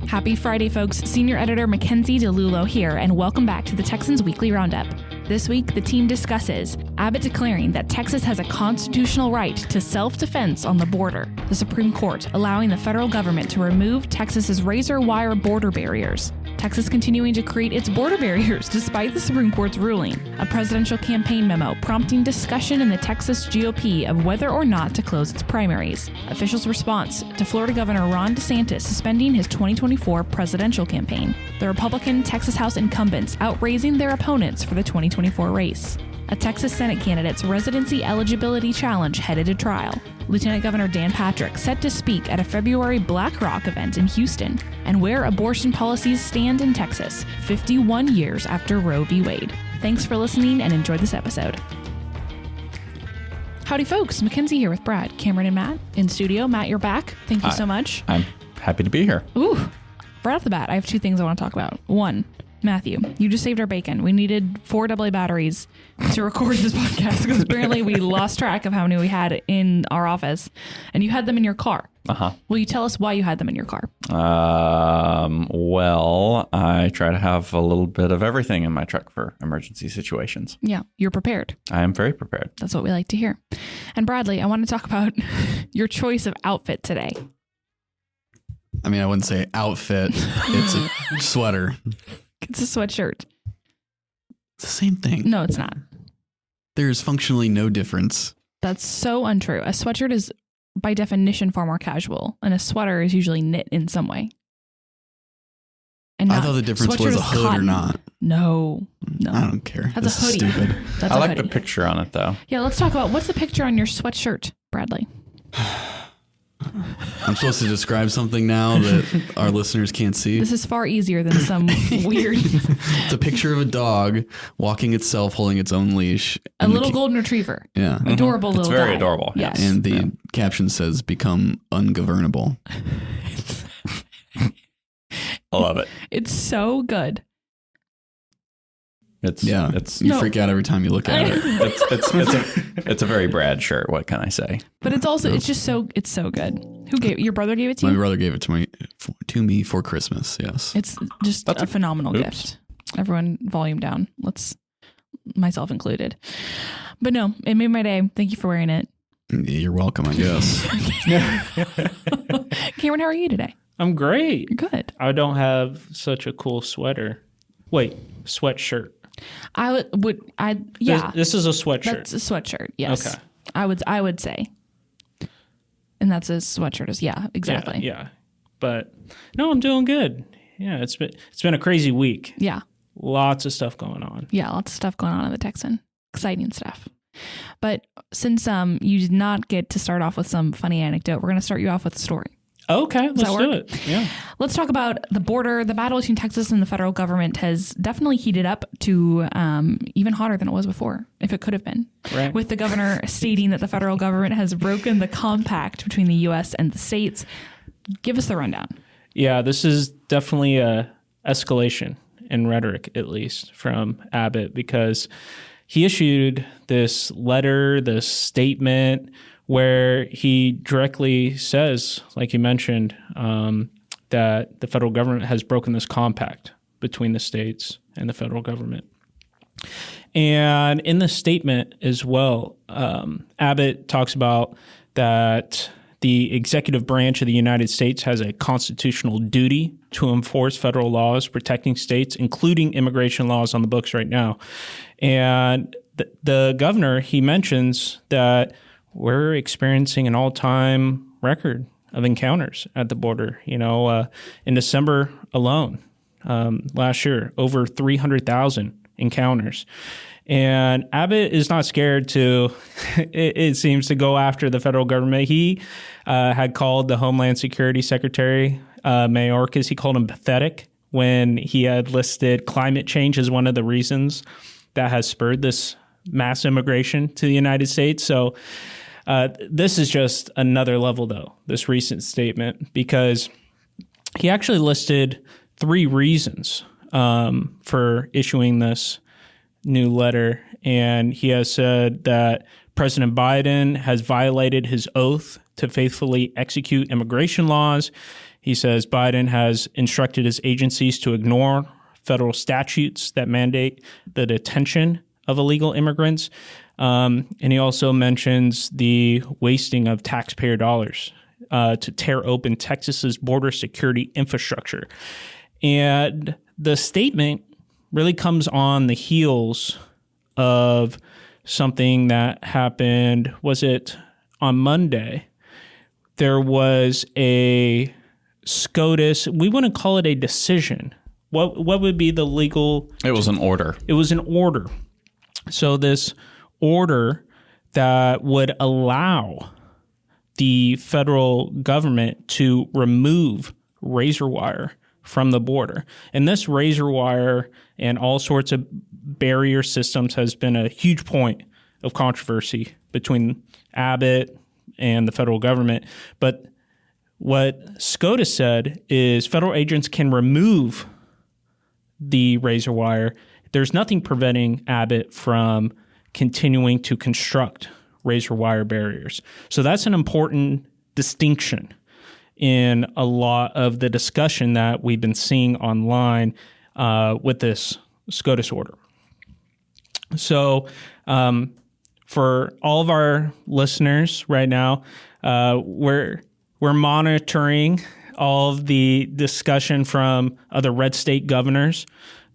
Happy Friday, folks. Senior Editor Mackenzie DeLulo here, and welcome back to the Texans Weekly Roundup. This week, the team discusses Abbott declaring that Texas has a constitutional right to self-defense on the border, the Supreme Court allowing the federal government to remove Texas's razor wire border barriers, Texas continuing to create its border barriers despite the Supreme Court's ruling, a presidential campaign memo prompting discussion in the Texas GOP of whether or not to close its primaries, officials' response to Florida Governor Ron DeSantis suspending his 2024 presidential campaign, the Republican Texas House incumbents outraising their opponents for the 2024 race, a Texas Senate candidate's residency eligibility challenge headed to trial, Lieutenant Governor Dan Patrick set to speak at a February Black Rock event in Houston, and where abortion policies stand in Texas 51 years after Roe v. Wade. Thanks for listening and enjoy this episode. Howdy, folks. Mackenzie here with Brad, Cameron, and Matt in studio. Matt, you're back. Thank you so much. I'm happy to be here. Ooh, right off the bat, I have two things I want to talk about. One, Matthew, you just saved our bacon. We needed 4 AA batteries to record this podcast because apparently we lost track of how many we had in our office, and you had them in your car. Uh-huh. Will you tell us why you had them in your car? Well, I try to have a little bit of everything in my truck for emergency situations. Yeah, you're prepared. I am very prepared. That's what we like to hear. And Bradley, I want to talk about your choice of outfit today. I mean, I wouldn't say outfit. It's a sweater. It's a sweatshirt. It's the same thing. No, it's not. There's functionally no difference. That's so untrue. A sweatshirt is, by definition, far more casual, and a sweater is usually knit in some way. And I thought the difference was a hood cotton. Or not. No. I don't care. That's a hoodie. Stupid. That's I a like hoodie. the picture on it, though. Yeah, let's talk about what's the picture on your sweatshirt, Bradley? I'm supposed to describe something now that our listeners can't see. This is far easier than some weird... It's a picture of a dog walking itself, holding its own leash. A little golden retriever. Yeah. Adorable little guy. It's very adorable. Yes. And the caption says, become ungovernable. I love it. It's so good. You freak out every time you look at it. It's a very Brad shirt. What can I say? But it's also, it's so good. Who gave it? Your brother gave it to you? My brother gave it to me for Christmas. Yes. It's just a phenomenal gift. Everyone volume down. Myself included. But no, it made my day. Thank you for wearing it. You're welcome, I guess. Cameron, how are you today? I'm great. Good. I don't have such a cool sweater. Wait, sweatshirt. Yeah. This is a sweatshirt. That's a sweatshirt. Yes. Okay. I would say. And that's a sweatshirt. Yeah, exactly. Yeah. But no, I'm doing good. Yeah, it's been a crazy week. Yeah. Lots of stuff going on. Yeah, lots of stuff going on in the Texan. Exciting stuff. But since you did not get to start off with some funny anecdote, we're going to start you off with a story. Okay, let's do it. Yeah. Let's talk about the border. The battle between Texas and the federal government has definitely heated up to even hotter than it was before, if it could have been. Right. With the governor stating that the federal government has broken the compact between the U.S. and the states. Give us the rundown. Yeah, this is definitely a escalation in rhetoric, at least, from Abbott, because he issued this letter, this statement, where he directly says, like you mentioned, that the federal government has broken this compact between the states and the federal government. And in the statement as well, Abbott talks about that the executive branch of the United States has a constitutional duty to enforce federal laws protecting states, including immigration laws on the books right now. And the governor, he mentions that we're experiencing an all-time record of encounters at the border. In December alone, last year, over 300,000 encounters. And Abbott is not scared to, it seems, to go after the federal government. He had called the Homeland Security Secretary, Mayorkas, he called him pathetic when he had listed climate change as one of the reasons that has spurred this mass immigration to the United States. So this is just another level, though, this recent statement, because he actually listed 3 reasons for issuing this new letter. And he has said that President Biden has violated his oath to faithfully execute immigration laws. He says Biden has instructed his agencies to ignore federal statutes that mandate the detention of illegal immigrants. And he also mentions the wasting of taxpayer dollars to tear open Texas's border security infrastructure. And the statement really comes on the heels of something that happened, was it on Monday? There was a SCOTUS, we wouldn't call it a decision. What would be the legal? It was an order. It was an order. So this order that would allow the federal government to remove razor wire from the border. And this razor wire and all sorts of barrier systems has been a huge point of controversy between Abbott and the federal government. But what SCOTUS said is federal agents can remove the razor wire. There's nothing preventing Abbott from continuing to construct razor wire barriers. So that's an important distinction in a lot of the discussion that we've been seeing online with this SCOTUS order. So for all of our listeners right now, we're monitoring all of the discussion from other red state governors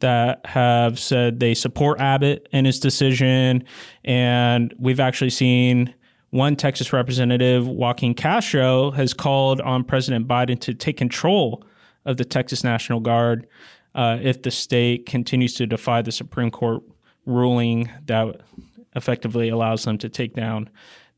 that have said they support Abbott and his decision. And we've actually seen one Texas representative, Joaquin Castro, has called on President Biden to take control of the Texas National Guard if the state continues to defy the Supreme Court ruling that effectively allows them to take down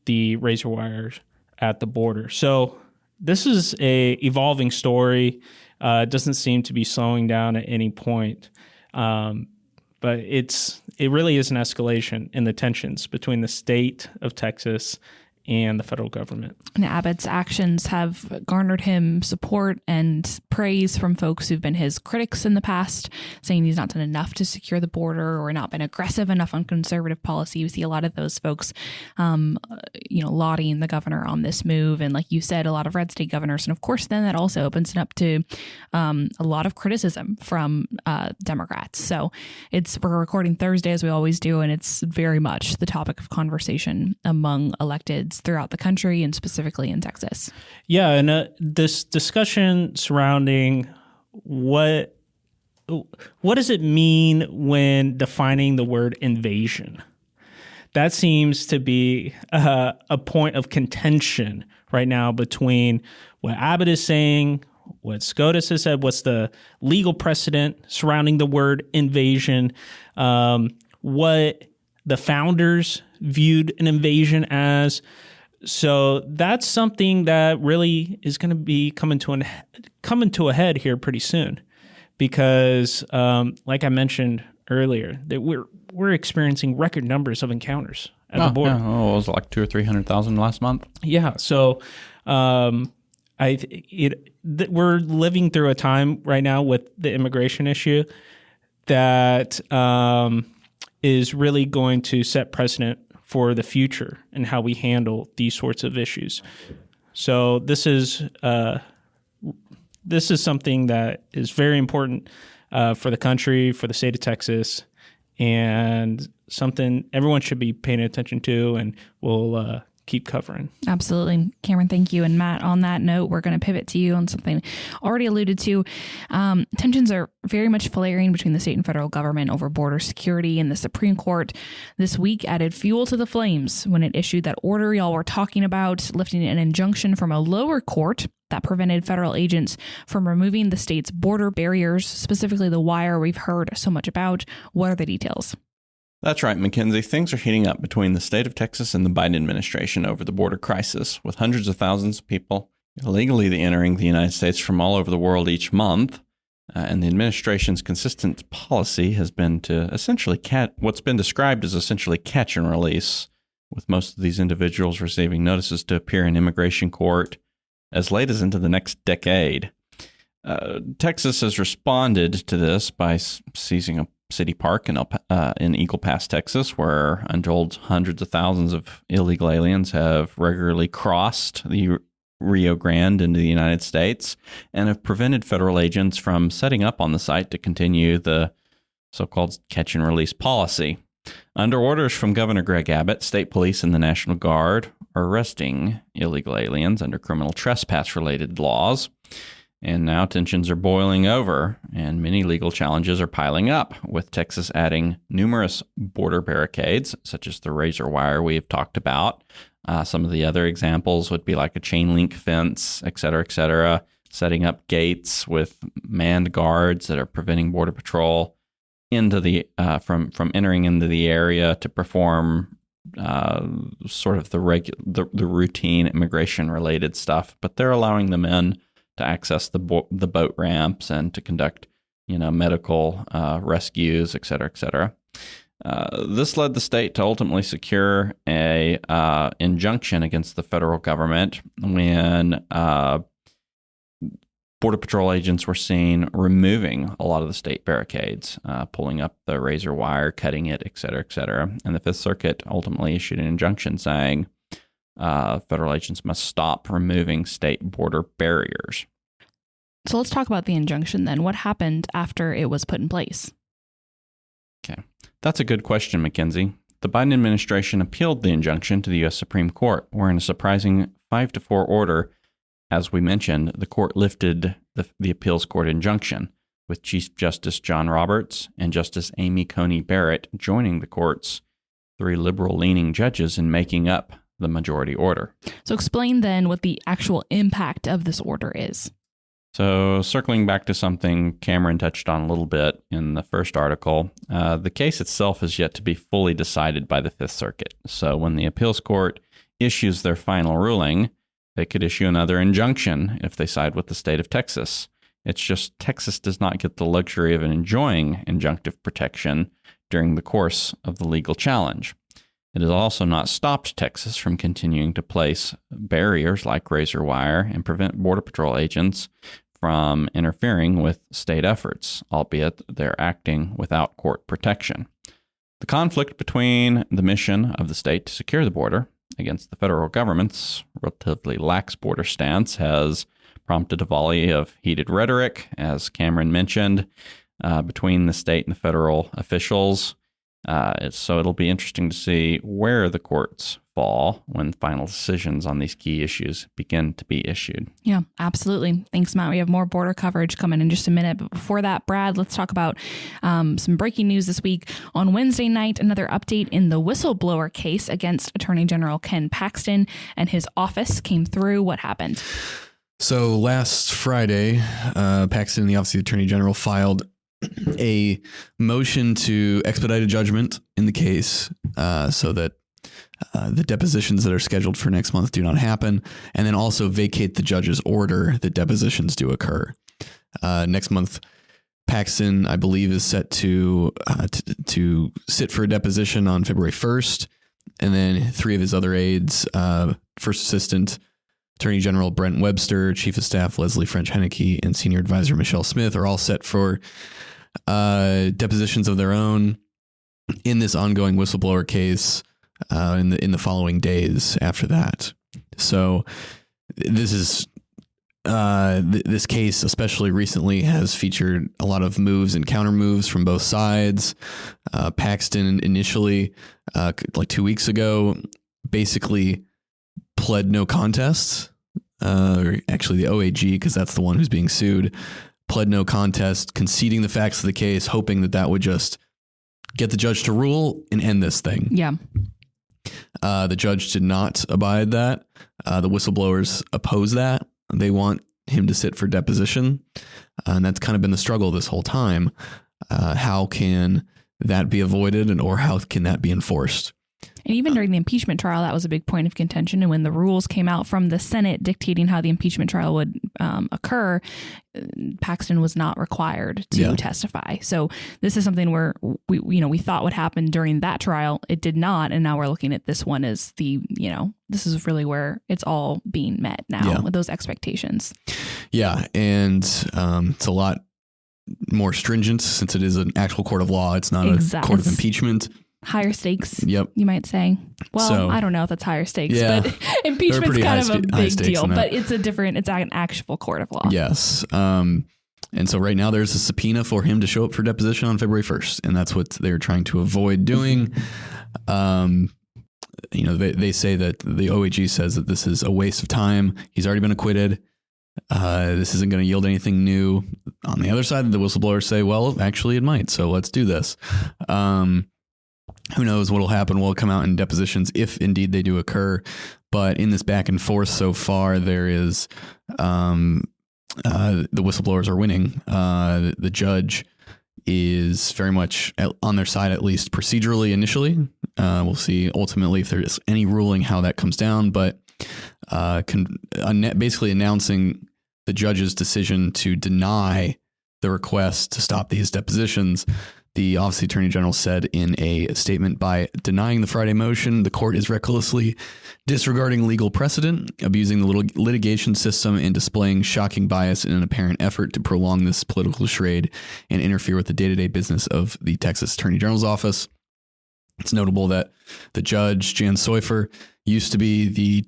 the razor wires at the border. So this is a evolving story. It doesn't seem to be slowing down at any point. But it really is an escalation in the tensions between the state of Texas and the federal government. And Abbott's actions have garnered him support and praise from folks who've been his critics in the past, saying he's not done enough to secure the border or not been aggressive enough on conservative policy. You see a lot of those folks, lauding the governor on this move. And like you said, a lot of red state governors. And of course, then that also opens it up to a lot of criticism from Democrats. So we're recording Thursday as we always do, and it's very much the topic of conversation among electeds throughout the country and specifically in Texas. Yeah, and this discussion surrounding what does it mean when defining the word invasion? That seems to be a point of contention right now between what Abbott is saying, what SCOTUS has said, what's the legal precedent surrounding the word invasion, what the founders viewed an invasion as. So that's something that really is going to be coming to a head here pretty soon, because like I mentioned earlier, that we're experiencing record numbers of encounters at the border. Yeah. Oh, it was like 200,000 or 300,000 last month. Yeah. So we're living through a time right now with the immigration issue that is really going to set precedent for the future and how we handle these sorts of issues. So this is something that is very important for the country, for the state of Texas, and something everyone should be paying attention to, and we'll keep covering. Absolutely. Cameron, thank you. And Matt, on that note, we're going to pivot to you on something already alluded to. Tensions are very much flaring between the state and federal government over border security, and the Supreme Court this week added fuel to the flames when it issued that order y'all were talking about, lifting an injunction from a lower court that prevented federal agents from removing the state's border barriers, specifically the wire we've heard so much about. What are the details? That's right, Mackenzie. Things are heating up between the state of Texas and the Biden administration over the border crisis, with hundreds of thousands of people illegally entering the United States from all over the world each month. And the administration's consistent policy has been to essentially what's been described as essentially catch and release, with most of these individuals receiving notices to appear in immigration court as late as into the next decade. Texas has responded to this by seizing a city park in Eagle Pass, Texas, where I'm told hundreds of thousands of illegal aliens have regularly crossed the Rio Grande into the United States and have prevented federal agents from setting up on the site to continue the so-called catch and release policy. Under orders from Governor Greg Abbott, state police and the National Guard are arresting illegal aliens under criminal trespass-related laws. And now tensions are boiling over, and many legal challenges are piling up, with Texas adding numerous border barricades, such as the razor wire we have talked about. Some of the other examples would be like a chain link fence, et cetera, setting up gates with manned guards that are preventing Border Patrol into the from entering into the area to perform sort of the routine immigration related stuff. But they're allowing them in to access the boat ramps and to conduct, medical rescues, et cetera, et cetera. This led the state to ultimately secure a injunction against the federal government when Border Patrol agents were seen removing a lot of the state barricades, pulling up the razor wire, cutting it, et cetera, et cetera. And the Fifth Circuit ultimately issued an injunction saying federal agents must stop removing state border barriers. So let's talk about the injunction then. What happened after it was put in place? Okay. That's a good question, Mackenzie. The Biden administration appealed the injunction to the U.S. Supreme Court, where in a surprising 5-4 order, as we mentioned, the court lifted the appeals court injunction, with Chief Justice John Roberts and Justice Amy Coney Barrett joining the court's 3 liberal-leaning judges in making up the majority order. So explain then what the actual impact of this order is. So circling back to something Cameron touched on a little bit in the first article, the case itself is yet to be fully decided by the Fifth Circuit. So when the appeals court issues their final ruling, they could issue another injunction if they side with the state of Texas. It's just Texas does not get the luxury of enjoying injunctive protection during the course of the legal challenge. It has also not stopped Texas from continuing to place barriers like razor wire and prevent Border Patrol agents from interfering with state efforts, albeit they're acting without court protection. The conflict between the mission of the state to secure the border against the federal government's relatively lax border stance has prompted a volley of heated rhetoric, as Cameron mentioned, between the state and the federal officials. So it'll be interesting to see where the courts fall when final decisions on these key issues begin to be issued. Yeah, absolutely. Thanks, Matt. We have more border coverage coming in just a minute. But before that, Brad, let's talk about some breaking news this week. On Wednesday night, another update in the whistleblower case against Attorney General Ken Paxton and his office came through. What happened? So last Friday, Paxton and the Office of the Attorney General filed a motion to expedite a judgment in the case so that the depositions that are scheduled for next month do not happen, and then also vacate the judge's order that depositions do occur. Next month, Paxton, I believe, is set to sit for a deposition on February 1st, and then 3 of his other aides, First Assistant Attorney General Brent Webster, Chief of Staff Leslie French-Henneke, and Senior Advisor Michelle Smith are all set for depositions of their own in this ongoing whistleblower case in the following days after that. So this case, especially recently, has featured a lot of moves and counter moves from both sides. Paxton initially, like 2 weeks ago, basically pled no contest. Actually, the OAG, because that's the one who's being sued, pled no contest, conceding the facts of the case, hoping that would just get the judge to rule and end this thing. Yeah. The judge did not abide that. The whistleblowers oppose that. They want him to sit for deposition. And that's kind of been the struggle this whole time. How can that be avoided or how can that be enforced? And even during the impeachment trial, that was a big point of contention. And when the rules came out from the Senate dictating how the impeachment trial would occur, Paxton was not required to testify. So this is something where we thought would happen during that trial. It did not. And now we're looking at this one as this is really where it's all being met now with those expectations. Yeah. And it's a lot more stringent since it is an actual court of law. It's not a court of impeachment. Higher stakes, Yep. you might say. Well, So- I don't know if that's higher stakes, Yeah. but impeachment's pretty kind high of a high big stakes deal. in that. But it's an actual court of law. Yes. And so right now there's a subpoena for him to show up for deposition on February 1st. And that's what they're trying to avoid doing. They say that the OAG says that this is a waste of time. He's already been acquitted. This isn't going to yield anything new. On the other side, the whistleblowers say, well, actually it might. So let's do this. Who knows what will happen? Will come out in depositions if indeed they do occur. But in this back and forth so far, there is the whistleblowers are winning. The judge is very much on their side, at least procedurally initially. We'll see ultimately if there's any ruling how that comes down. But basically announcing the judge's decision to deny the request to stop these depositions. The Office of the Attorney General said in a statement, by denying the Friday motion, the court is recklessly disregarding legal precedent, abusing the litigation system, and displaying shocking bias in an apparent effort to prolong this political charade and interfere with the day-to-day business of the Texas Attorney General's office. It's notable that the judge, Jan Seufer, used to be the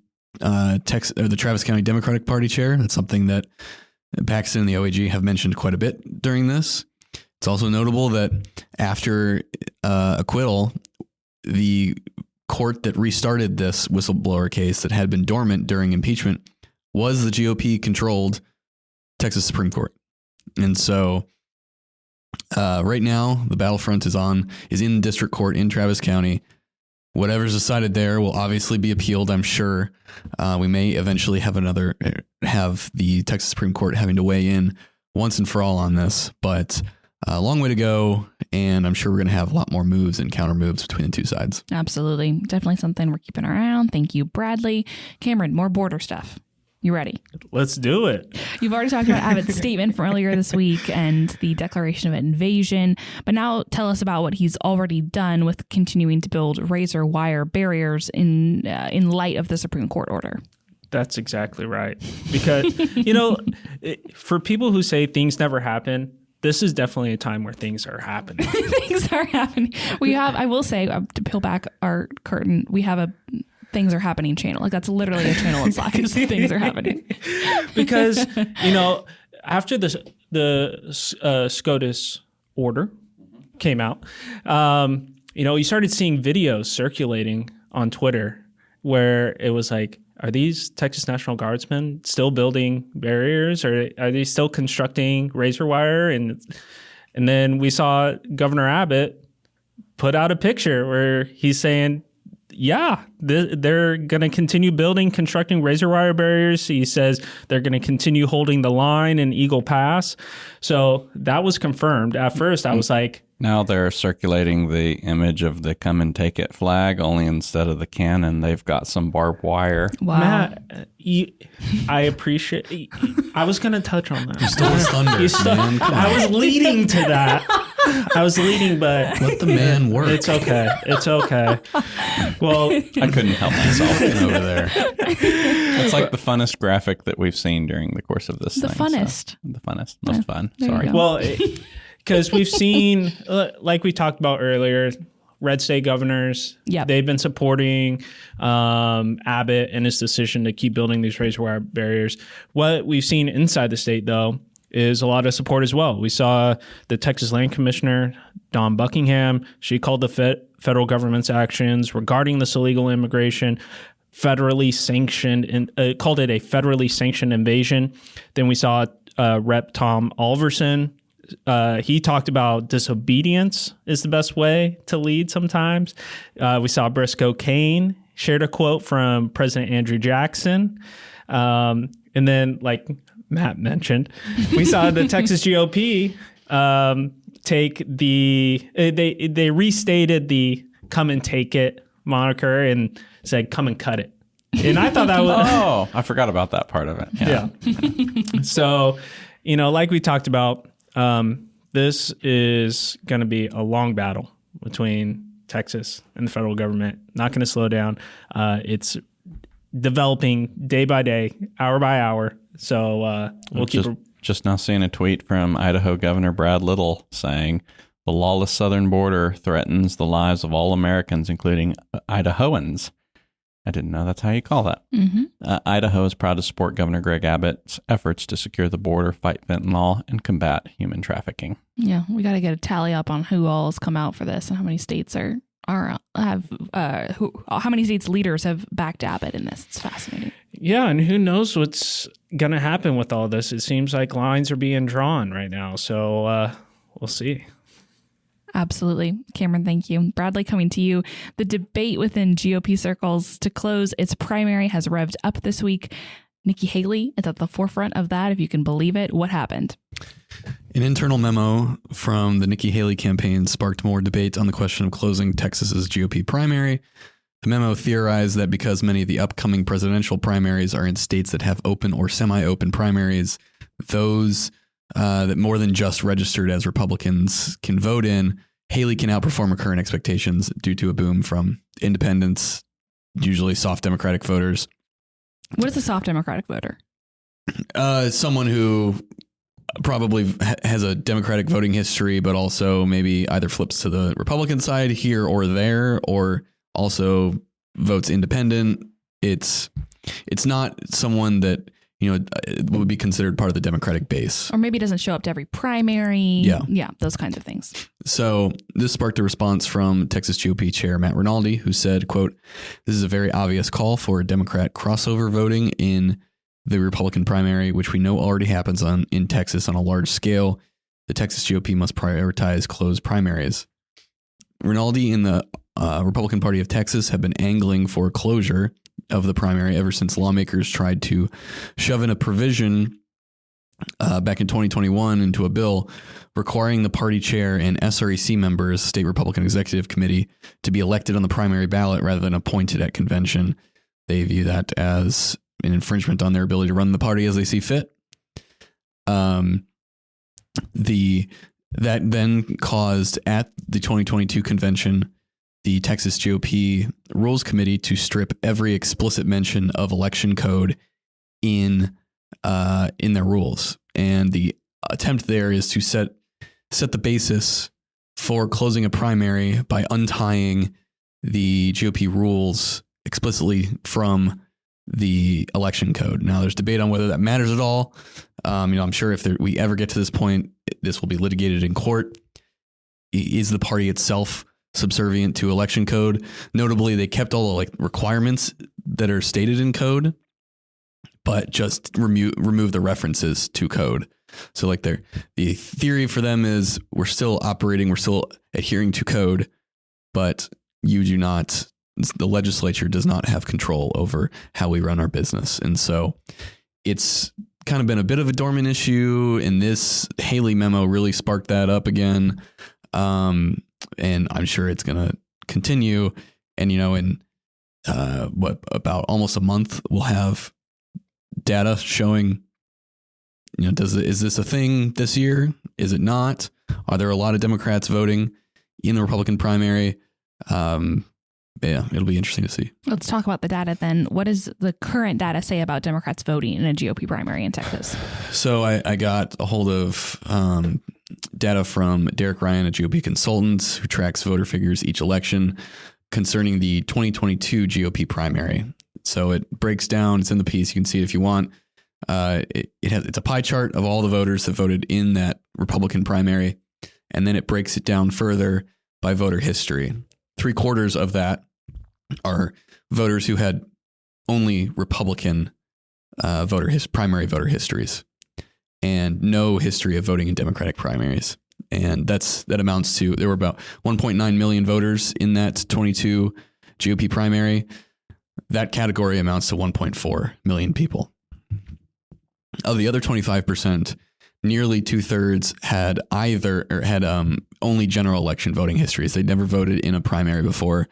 Travis County Democratic Party chair. That's something that Paxton and the OAG have mentioned quite a bit during this. It's also notable that after acquittal, the court that restarted this whistleblower case that had been dormant during impeachment was the GOP-controlled Texas Supreme Court. And so right now, the battlefront is in district court in Travis County. Whatever's decided there will obviously be appealed, I'm sure. We may eventually have the Texas Supreme Court having to weigh in once and for all on this, but a long way to go, and I'm sure we're going to have a lot more moves and counter moves between the two sides. Absolutely. Definitely something we're keeping around. Thank you, Bradley. Cameron, more border stuff. You ready? Let's do it. You've already talked about Abbott's statement from earlier this week and the declaration of invasion, but now tell us about what he's already done with continuing to build razor wire barriers in light of the Supreme Court order. That's exactly right. Because, for people who say things never happen, this is definitely a time where things are happening. Things are happening. I will say, to peel back our curtain, we have a Things Are Happening channel. Like, that's literally a channel in Slack. It's Things Are Happening. Because, after the SCOTUS order came out, you started seeing videos circulating on Twitter where it was like, are these Texas National Guardsmen still building barriers, or are they still constructing razor wire? And then we saw Governor Abbott put out a picture where he's saying, yeah, they're going to continue constructing razor wire barriers. He says they're going to continue holding the line in Eagle Pass. So that was confirmed. At first, I was like, now they're circulating the image of the come and take it flag, only instead of the cannon, they've got some barbed wire. Wow. Matt, I appreciate. I was going to touch on that. You stole his thunder, man. Come on. I was leading to that. But let the man work. It's okay. Well, I couldn't help myself over there. It's like the funnest graphic that we've seen during the course of this The thing. funnest. The funnest. Most fun. There you Sorry. go. Well, because we've seen, like we talked about earlier, red state governors, Yep. They've been supporting Abbott and his decision to keep building these razor wire barriers. What we've seen inside the state, though, is a lot of support as well. We saw the Texas Land Commissioner, Dawn Buckingham. She called the federal government's actions regarding this illegal immigration federally sanctioned, and called it a federally sanctioned invasion. Then we saw Rep. Tom Alverson. He talked about disobedience is the best way to lead sometimes. We saw Briscoe Cain shared a quote from President Andrew Jackson. And then, like Matt mentioned, we saw the Texas GOP take they restated the come and take it moniker and said come and cut it. And I thought that was... Oh, I forgot about that part of it. Yeah. So, like we talked about, this is going to be a long battle between Texas and the federal government. Not going to slow down. It's developing day by day, hour by hour. So we'll keep... Just now seeing a tweet from Idaho Governor Brad Little saying The lawless southern border threatens the lives of all Americans, including Idahoans. I didn't know that's how you call that. Idaho is proud to support Governor Greg Abbott's efforts to secure the border, fight fentanyl, and combat human trafficking. Yeah, we got to get a tally up on who all has come out for this and how many states how many states leaders have backed Abbott in this. It's fascinating. Yeah, and who knows what's going to happen with all this. It seems like lines are being drawn right now, so we'll see. Absolutely. Cameron, thank you. Bradley, coming to you. The debate within GOP circles to close its primary has revved up this week. Nikki Haley is at the forefront of that, if you can believe it. What happened? An internal memo from the Nikki Haley campaign sparked more debate on the question of closing Texas's GOP primary. The memo theorized that because many of the upcoming presidential primaries are in states that have open or semi-open primaries, those that more than just registered as Republicans can vote in, Haley can outperform her current expectations due to a boom from independents, usually soft Democratic voters. What is a soft Democratic voter? Someone who probably has a Democratic voting history, but also maybe either flips to the Republican side here or there, or also votes independent. It's not someone that would be considered part of the Democratic base. Or maybe doesn't show up to every primary. Yeah, those kinds of things. So this sparked a response from Texas GOP Chair Matt Rinaldi, who said, quote, "This is a very obvious call for Democrat crossover voting in the Republican primary, which we know already happens in Texas on a large scale. The Texas GOP must prioritize closed primaries." Rinaldi and the Republican Party of Texas have been angling for closure of the primary ever since lawmakers tried to shove in a provision back in 2021 into a bill requiring the party chair and SREC members, State Republican Executive Committee, to be elected on the primary ballot rather than appointed at convention. They view that as an infringement on their ability to run the party as they see fit. That then caused at the 2022 convention the Texas GOP Rules Committee to strip every explicit mention of election code in their rules. And the attempt there is to set the basis for closing a primary by untying the GOP rules explicitly from the election code. Now, there's debate on whether that matters at all. I'm sure if we ever get to this point, this will be litigated in court. Is the party itself subservient to election code? Notably, they kept all the requirements that are stated in code, but just remove the references to code. So the theory for them is we're still adhering to code, but the legislature does not have control over how we run our business. And so it's kind of been a bit of a dormant issue, and this Haley memo really sparked that up again. And I'm sure it's going to continue. And, in about almost a month, we'll have data showing, is this a thing this year? Is it not? Are there a lot of Democrats voting in the Republican primary? Yeah, it'll be interesting to see. Let's talk about the data then. What does the current data say about Democrats voting in a GOP primary in Texas? So I got a hold of data from Derek Ryan, a GOP consultant who tracks voter figures each election concerning the 2022 GOP primary. So it breaks down. It's in the piece. You can see it if you want. It's a pie chart of all the voters that voted in that Republican primary, and then it breaks it down further by voter history. 3/4 of that are voters who had only Republican primary voter histories and no history of voting in Democratic primaries. And that amounts to, there were about 1.9 million voters in that 22 GOP primary. That category amounts to 1.4 million people. Of the other 25%, nearly 2/3 had only general election voting histories. They'd never voted in a primary before.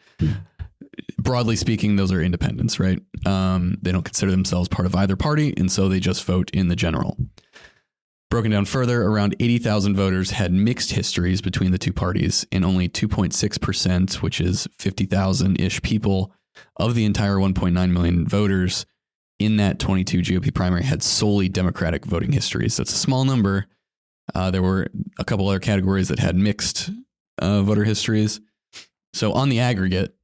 Broadly speaking, those are independents, right? They don't consider themselves part of either party, and so they just vote in the general. Broken down further, around 80,000 voters had mixed histories between the two parties, and only 2.6%, which is 50,000-ish people of the entire 1.9 million voters in that 22 GOP primary had solely Democratic voting histories. That's a small number, There were a couple other categories that had mixed voter histories. So on the aggregate,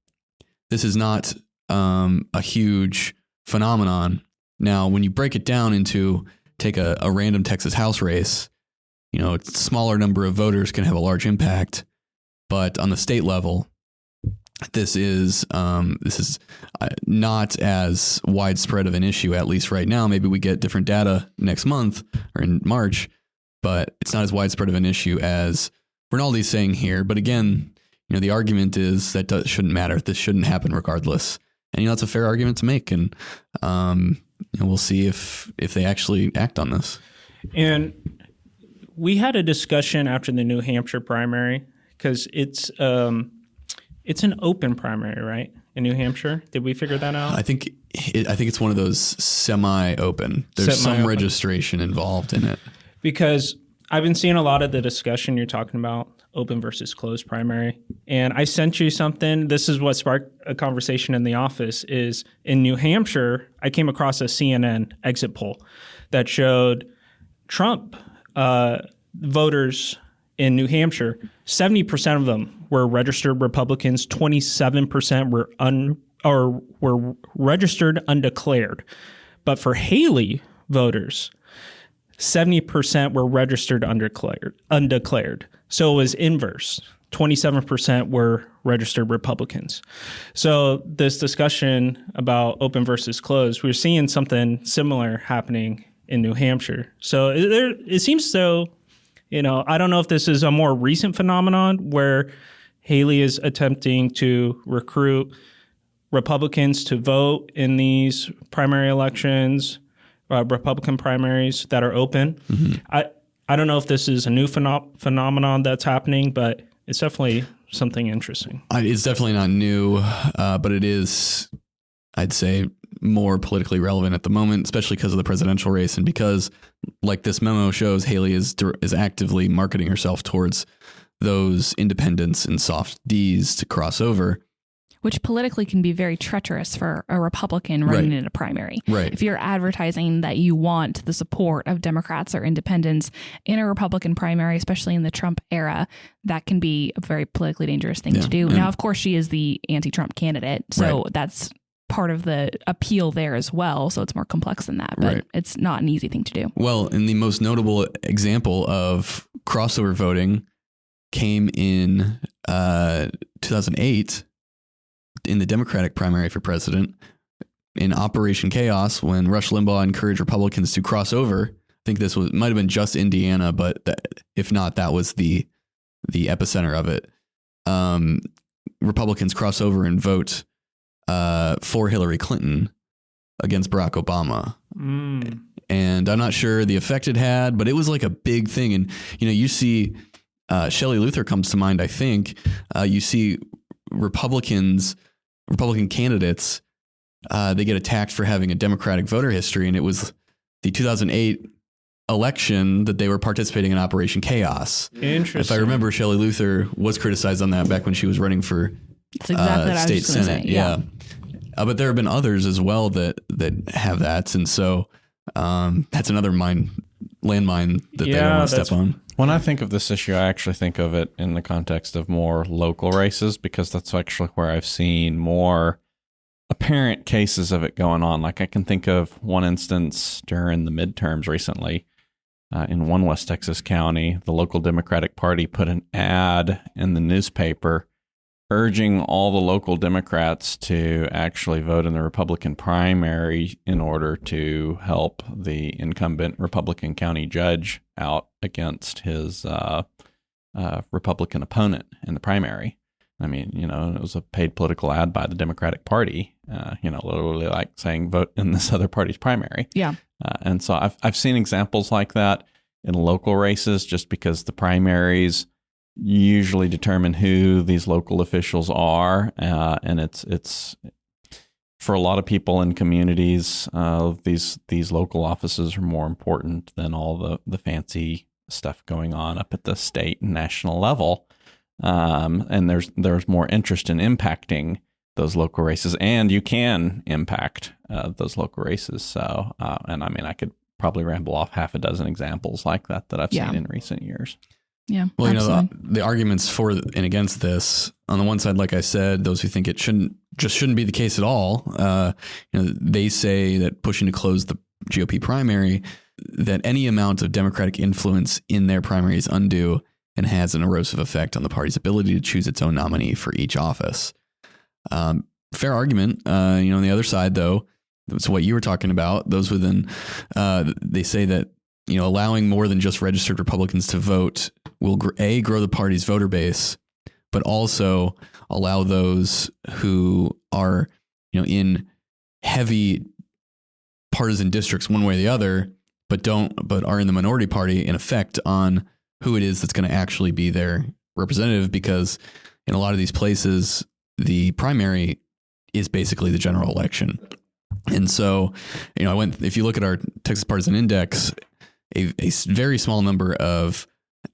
this is not a huge phenomenon. Now, when you break it down into take a random Texas House race, a smaller number of voters can have a large impact. But on the state level, this is not as widespread of an issue, at least right now. Maybe we get different data next month or in March, but it's not as widespread of an issue as Rinaldi's saying here. But again, the argument is that shouldn't matter. This shouldn't happen regardless. And that's a fair argument to make. And we'll see if they actually act on this. And we had a discussion after the New Hampshire primary because it's an open primary, right? In New Hampshire, did we figure that out? I think it's one of those semi-open. There's some registration involved in it. Because I've been seeing a lot of the discussion you're talking about, open versus closed primary. And I sent you something. This is what sparked a conversation in the office is in New Hampshire, I came across a CNN exit poll that showed Trump voters in New Hampshire, 70% of them were registered Republicans, 27% were registered undeclared. But for Haley voters, 70% were registered undeclared. So it was inverse. 27% were registered Republicans. So this discussion about open versus closed, we're seeing something similar happening in New Hampshire. So it seems so, I don't know if this is a more recent phenomenon where Haley is attempting to recruit Republicans to vote in these primary elections, Republican primaries that are open. Mm-hmm. I don't know if this is a new phenomenon that's happening, but it's definitely something interesting. It's definitely not new, but it is, I'd say, more politically relevant at the moment, especially because of the presidential race and because, like this memo shows, Haley is actively marketing herself towards those independents and soft Ds to cross over. Which politically can be very treacherous for a Republican running in a primary. Right. If you're advertising that you want the support of Democrats or independents in a Republican primary, especially in the Trump era, that can be a very politically dangerous thing to do. Now, of course, she is the anti-Trump candidate, so that's part of the appeal there as well. So it's more complex than that, but it's not an easy thing to do. Well, and the most notable example of crossover voting came in 2008 in the Democratic primary for president in Operation Chaos when Rush Limbaugh encouraged Republicans to cross over. I think this might have been just Indiana, but if not, that was the epicenter of it. Republicans cross over and vote for Hillary Clinton against Barack Obama. And I'm not sure the effect it had, but it was like a big thing. And, you see Shelley Luther comes to mind, I think. You see Republican candidates, they get attacked for having a Democratic voter history. And it was the 2008 election that they were participating in Operation Chaos. Interesting. If I remember, Shelley Luther was criticized on that back when she was running for state Senate. Yeah. But there have been others as well that have that. And so that's another landmine that they don't want to step on. When I think of this issue, I actually think of it in the context of more local races, because that's actually where I've seen more apparent cases of it going on. Like I can think of one instance during the midterms recently in one West Texas county. The local Democratic Party put an ad in the newspaper urging all the local Democrats to actually vote in the Republican primary in order to help the incumbent Republican county judge out against his Republican opponent in the primary. I mean, it was a paid political ad by the Democratic Party, literally like saying vote in this other party's primary. Yeah. And so I've seen examples like that in local races, just because the primaries usually determine who these local officials are, and it's for a lot of people in communities, these local offices are more important than all the fancy stuff going on up at the state and national level. And there's more interest in impacting those local races, and you can impact those local races. So, and I mean, I could probably ramble off half a dozen examples like that I've seen in recent years. Yeah. Well, absolutely. the arguments for and against this, on the one side, like I said, those who think it shouldn't be the case at all. They say that pushing to close the GOP primary, that any amount of Democratic influence in their primary is undue and has an erosive effect on the party's ability to choose its own nominee for each office. Fair argument. On the other side, though, it's what you were talking about. Those within, they say that, allowing more than just registered Republicans to vote will grow the party's voter base, but also allow those who are, in heavy partisan districts one way or the other, but are in the minority party, in effect on who it is that's going to actually be their representative, because in a lot of these places, the primary is basically the general election. And so, if you look at our Texas Partisan Index, a very small number of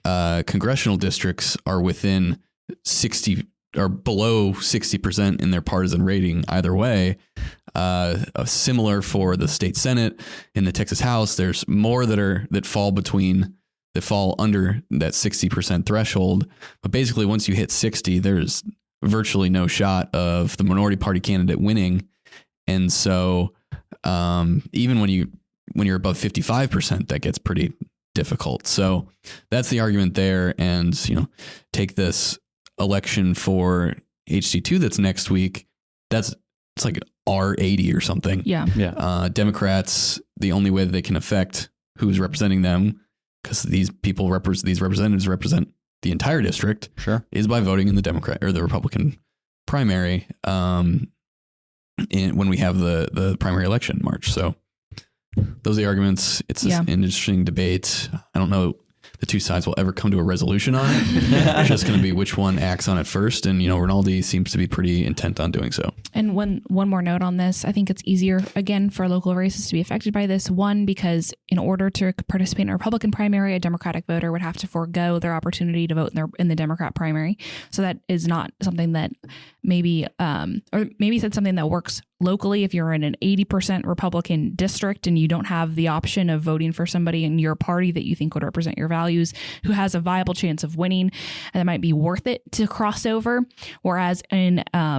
congressional districts are within 60 or below 60% in their partisan rating either way. Similar for the state Senate. In the Texas House, there's more that fall under that 60% threshold. But basically, once you hit 60, there's virtually no shot of the minority party candidate winning. And so even when you're above 55%, that gets pretty difficult. So that's the argument there. And, take this election for HC2 that's next week. It's like R80 or something. Yeah. Democrats, the only way that they can affect who's representing them, because these representatives represent the entire district, is by voting in the Democrat or the Republican primary when we have the primary election in March. So those are the arguments. It's an interesting debate. I don't know the two sides will ever come to a resolution on it. It's just going to be which one acts on it first. And, Rinaldi seems to be pretty intent on doing so. And one more note on this. I think it's easier, again, for local races to be affected by this. One, because in order to participate in a Republican primary, a Democratic voter would have to forego their opportunity to vote in the Democrat primary. So that is not something that maybe it's something that works locally. If you're in an 80% Republican district and you don't have the option of voting for somebody in your party that you think would represent your values, who has a viable chance of winning, and it might be worth it to cross over. Whereas in a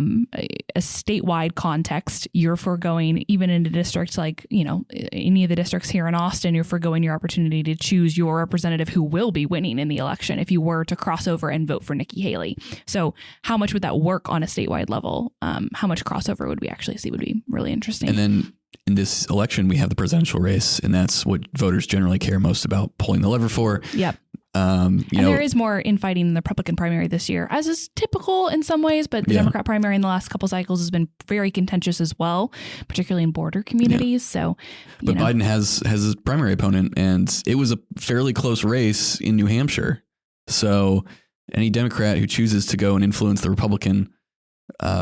statewide context, you're foregoing, even in a district like, any of the districts here in Austin, you're foregoing your opportunity to choose your representative who will be winning in the election if you were to cross over and vote for Nikki Haley. So how much would that work on a statewide level? How much crossover would we actually see would be really interesting. And then in this election, we have the presidential race, and that's what voters generally care most about pulling the lever for. Yep. And there is more infighting in the Republican primary this year, as is typical in some ways, but the Democrat primary in the last couple cycles has been very contentious as well, particularly in border communities. So, but Biden has his primary opponent, and it was a fairly close race in New Hampshire. So any Democrat who chooses to go and influence the Republican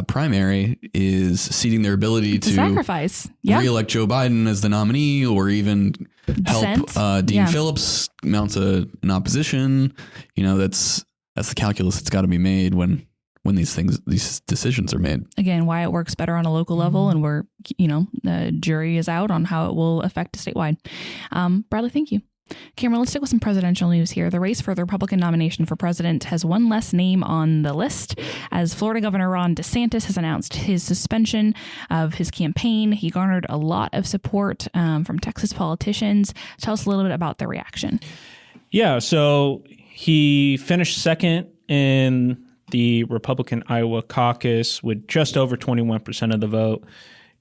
primary is ceding their ability to sacrifice, reelect Joe Biden as the nominee, or even help Dean Phillips mount an opposition. That's the calculus that's got to be made when these decisions are made. Again, why it works better on a local level, and where the jury is out on how it will affect a statewide. Bradley, thank you. Cameron, let's stick with some presidential news here. The race for the Republican nomination for president has one less name on the list, as Florida Governor Ron DeSantis has announced his suspension of his campaign. He garnered a lot of support from Texas politicians. Tell us a little bit about the reaction. Yeah, so he finished second in the Republican Iowa caucus with just over 21% of the vote.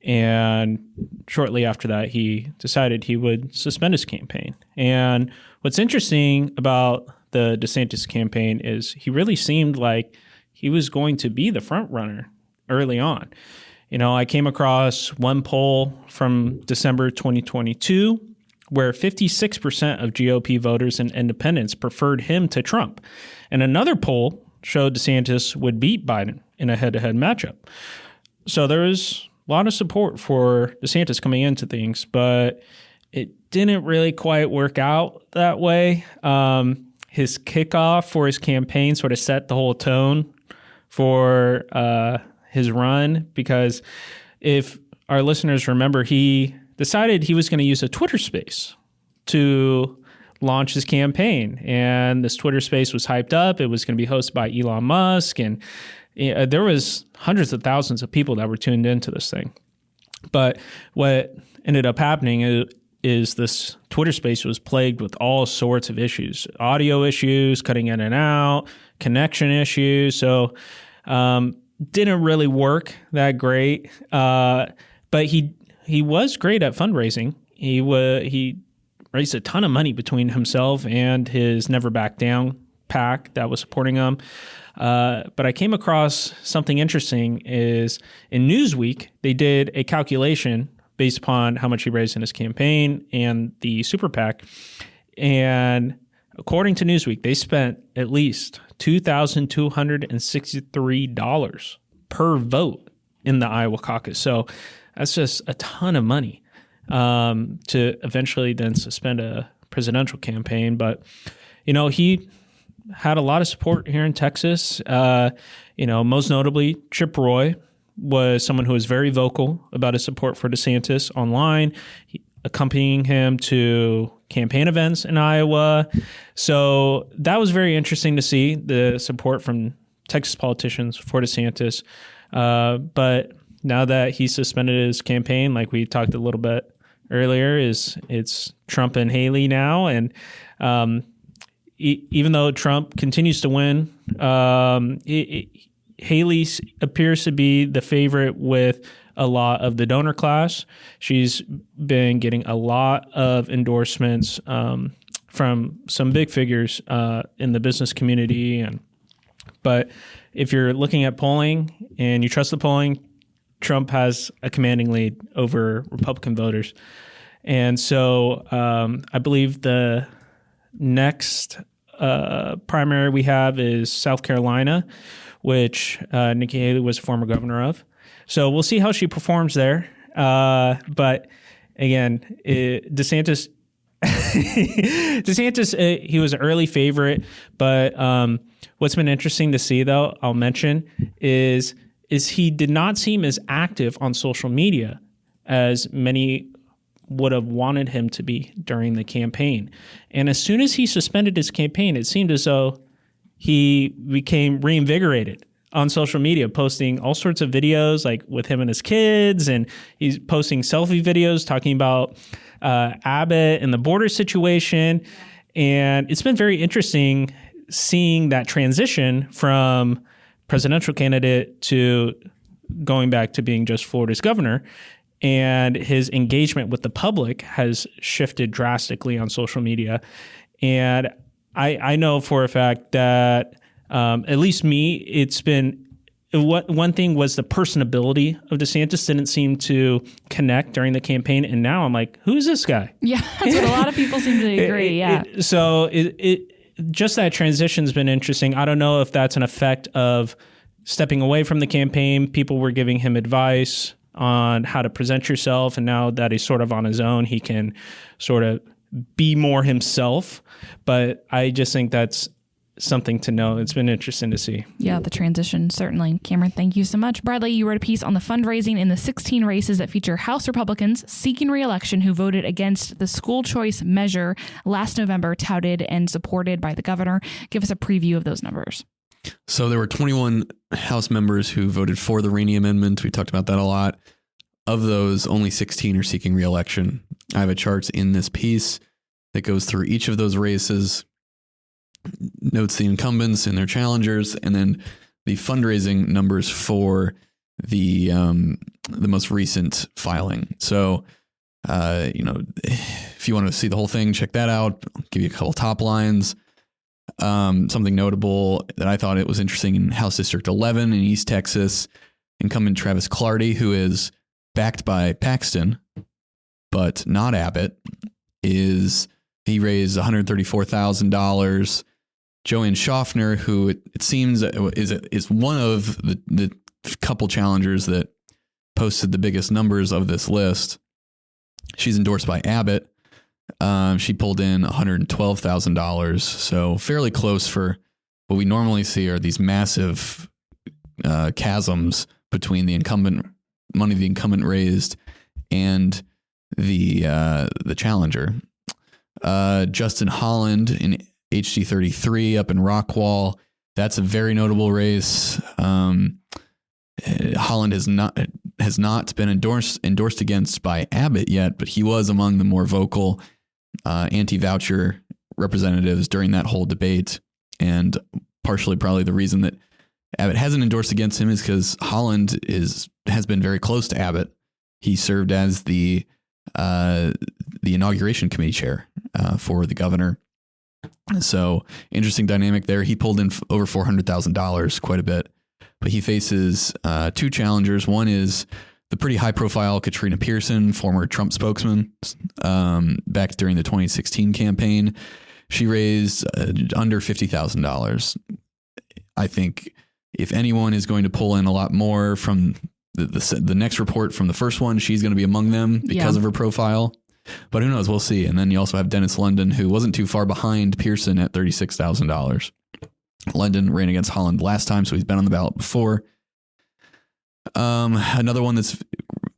And shortly after that, he decided he would suspend his campaign. And what's interesting about the DeSantis campaign is he really seemed like he was going to be the front runner early on. I came across one poll from December 2022 where 56% of GOP voters and independents preferred him to Trump. And another poll showed DeSantis would beat Biden in a head-to-head matchup. So there was a lot of support for DeSantis coming into things, but it didn't really quite work out that way. His kickoff for his campaign sort of set the whole tone for his run, because if our listeners remember, he decided he was going to use a Twitter space to launch his campaign. And this Twitter space was hyped up. It was going to be hosted by Elon Musk. And there was hundreds of thousands of people that were tuned into this thing. But what ended up happening is this Twitter space was plagued with all sorts of issues, audio issues, cutting in and out, connection issues. So didn't really work that great. But he was great at fundraising. He raised a ton of money between himself and his Never Back Down PAC that was supporting him. But I came across something interesting is in Newsweek, they did a calculation based upon how much he raised in his campaign and the super PAC. And according to Newsweek, they spent at least $2,263 per vote in the Iowa caucus. So that's just a ton of money to eventually then suspend a presidential campaign. But, he had a lot of support here in Texas. Most notably, Chip Roy was someone who was very vocal about his support for DeSantis online, accompanying him to campaign events in Iowa. So that was very interesting to see the support from Texas politicians for DeSantis. But now that he suspended his campaign, like we talked a little bit earlier, it's Trump and Haley now. And even though Trump continues to win, Haley appears to be the favorite with a lot of the donor class. She's been getting a lot of endorsements from some big figures in the business community. But if you're looking at polling and you trust the polling, Trump has a commanding lead over Republican voters. And so I believe the next primary we have is South Carolina, which Nikki Haley was a former governor of. So we'll see how she performs there. But again, DeSantis, he was an early favorite. But what's been interesting to see, though, I'll mention, is he did not seem as active on social media as many would have wanted him to be during the campaign. And as soon as he suspended his campaign, it seemed as though he became reinvigorated on social media, posting all sorts of videos like with him and his kids, and he's posting selfie videos talking about Abbott and the border situation. And it's been very interesting seeing that transition from presidential candidate to going back to being just Florida's governor. And his engagement with the public has shifted drastically on social media. And I know for a fact that at least me, it's been one thing was the personability of DeSantis didn't seem to connect during the campaign. And now I'm like, who's this guy? Yeah, that's what a lot of people seem to agree. So just that transition's been interesting. I don't know if that's an effect of stepping away from the campaign. People were giving him advice on how to present yourself. And now that he's sort of on his own, he can sort of be more himself. But I just think that's something to know. It's been interesting to see. Yeah, the transition, certainly. Cameron, thank you so much. Bradley, you wrote a piece on the fundraising in the 16 races that feature House Republicans seeking re-election who voted against the school choice measure last November, touted and supported by the governor. Give us a preview of those numbers. So there were 21 House members who voted for the Rainey Amendment. We talked about that a lot. Of those, only 16 are seeking re-election. I have a chart in this piece that goes through each of those races, notes the incumbents and their challengers, and then the fundraising numbers for the most recent filing. So, if you want to see the whole thing, check that out. I'll give you a couple top lines. Something notable that I thought it was interesting in House District 11 in East Texas, incumbent Travis Clardy, who is backed by Paxton, but not Abbott, he raised $134,000. Joanne Schaffner, who it seems is one of the couple challengers that posted the biggest numbers of this list. She's endorsed by Abbott. She pulled in $112,000, so fairly close for what we normally see are these massive chasms between the money the incumbent raised and the challenger. Justin Holland in HD33 up in Rockwall. That's a very notable race. Holland has not been endorsed against by Abbott yet, but he was among the more vocal anti-voucher representatives during that whole debate. And partially probably the reason that Abbott hasn't endorsed against him is because Holland has been very close to Abbott. He served as the inauguration committee chair for the governor. So interesting dynamic there. He pulled in over $400,000, quite a bit. But he faces two challengers. One is the pretty high-profile Katrina Pearson, former Trump spokesman, back during the 2016 campaign. She raised under $50,000. I think if anyone is going to pull in a lot more from the next report from the first one, she's going to be among them because of her profile. But who knows? We'll see. And then you also have Dennis London, who wasn't too far behind Pearson at $36,000. London ran against Holland last time, so he's been on the ballot before. Another one that's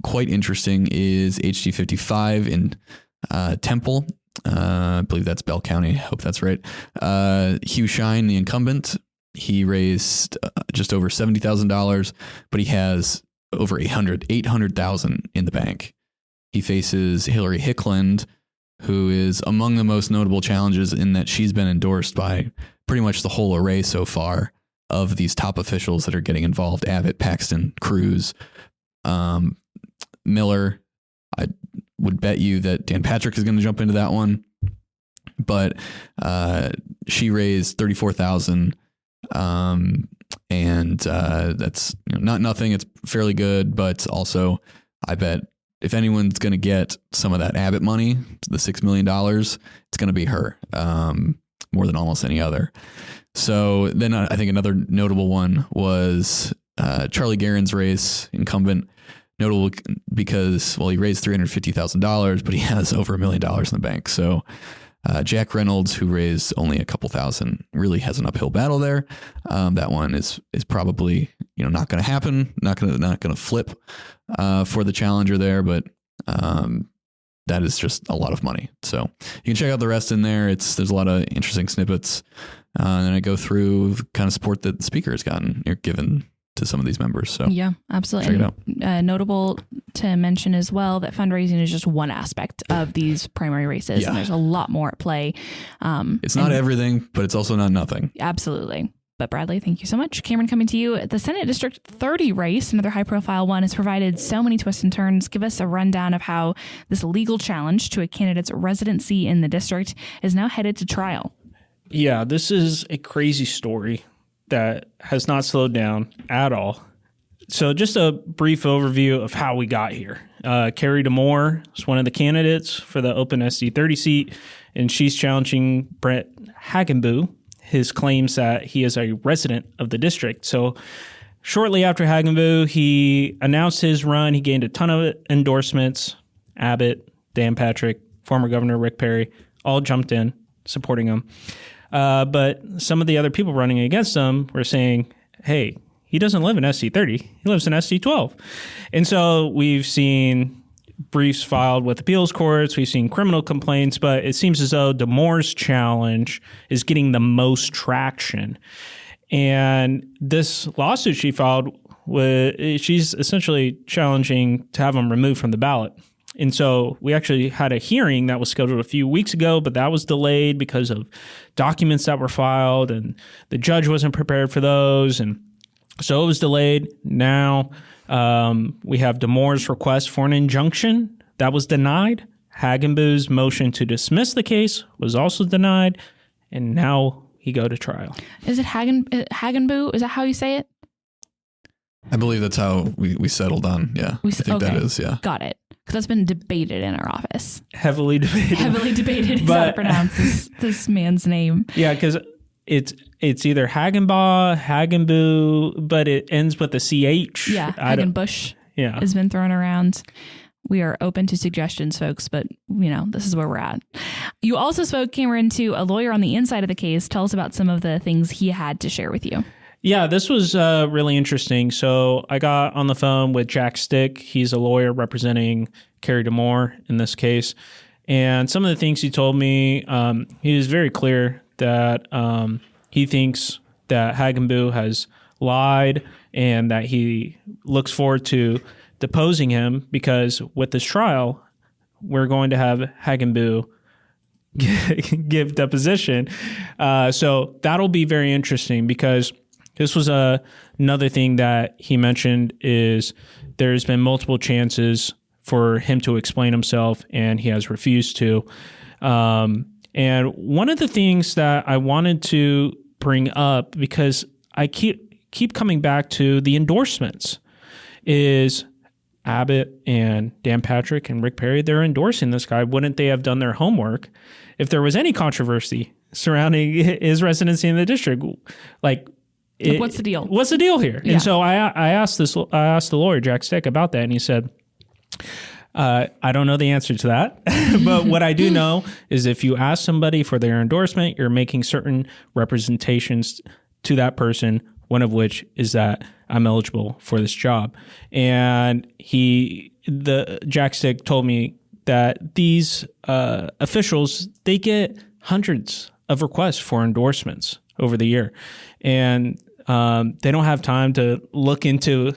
quite interesting is HD55 in Temple. I believe that's Bell County. Hope that's right. Hugh Shine, the incumbent, he raised just over $70,000, but he has over $800,000 in the bank. He faces Hillary Hickland, who is among the most notable challenges in that she's been endorsed by pretty much the whole array so far of these top officials that are getting involved: Abbott, Paxton, Cruz, Miller. I would bet you that Dan Patrick is going to jump into that one, but she raised $34,000, and that's not nothing. It's fairly good, but also I bet if anyone's going to get some of that Abbott money, the $6 million, it's going to be her, more than almost any other. So then I think another notable one was Charlie Guerin's race, incumbent, notable because, well, he raised $350,000, but he has over $1 million in the bank. So Jack Reynolds, who raised only a couple thousand, really has an uphill battle there. That one is probably not going to happen, not going to flip for the challenger there, but that is just a lot of money. So you can check out the rest in there. There's a lot of interesting snippets. And I go through the kind of support that the speaker has given to some of these members. So yeah, absolutely. Check it out. Notable to mention as well that fundraising is just one aspect of these primary races. Yeah. And there's a lot more at play. It's not everything, but it's also not nothing. Absolutely. But Bradley, thank you so much. Cameron, coming to you. The Senate District 30 race, another high-profile one, has provided so many twists and turns. Give us a rundown of how this legal challenge to a candidate's residency in the district is now headed to trial. Yeah, this is a crazy story that has not slowed down at all. So just a brief overview of how we got here. Carrie DeMoore is one of the candidates for the open SD30 seat, and she's challenging Brett Hagenbu, his claims that he is a resident of the district. So shortly after Hagenbu, he announced his run. He gained a ton of endorsements. Abbott, Dan Patrick, former Governor Rick Perry, all jumped in supporting him. But some of the other people running against him were saying, hey, he doesn't live in SC30. He lives in SC12. And so we've seen briefs filed with appeals courts. We've seen criminal complaints, but it seems as though DeMoore's challenge is getting the most traction. And this lawsuit she filed, she's essentially challenging to have him removed from the ballot. And so we actually had a hearing that was scheduled a few weeks ago, but that was delayed because of documents that were filed, and the judge wasn't prepared for those. And so it was delayed. Now we have DeMoore's request for an injunction that was denied. Hagenbu's motion to dismiss the case was also denied. And now he go to trial. Is it Hagenbu? Is that how you say it? I believe that's how we settled on. Yeah, I think that is. Yeah. Got it. Because that's been debated in our office. Heavily debated. Is how to pronounce this man's name. Yeah, because it's either Hagenbu, but it ends with a CH. Yeah, Hagenbush has been thrown around. We are open to suggestions, folks, but, this is where we're at. You also spoke, Cameron, to a lawyer on the inside of the case. Tell us about some of the things he had to share with you. Yeah, this was really interesting. So I got on the phone with Jack Stick. He's a lawyer representing Carrie DeMoore in this case. And some of the things he told me, he was very clear that he thinks that Hagenbu has lied and that he looks forward to deposing him, because with this trial, we're going to have Hagenbu give deposition. So that'll be very interesting, because this was another thing that he mentioned is there's been multiple chances for him to explain himself, and he has refused to. And one of the things that I wanted to bring up, because I keep coming back to the endorsements, is Abbott and Dan Patrick and Rick Perry, they're endorsing this guy. Wouldn't they have done their homework if there was any controversy surrounding his residency in the district? Like what's the deal? What's the deal here? Yeah. And so I asked the lawyer, Jack Stick, about that, and he said, I don't know the answer to that, but what I do know is if you ask somebody for their endorsement, you're making certain representations to that person, one of which is that I'm eligible for this job. And Jack Stick told me that these officials, they get hundreds of requests for endorsements over the year, and they don't have time to look into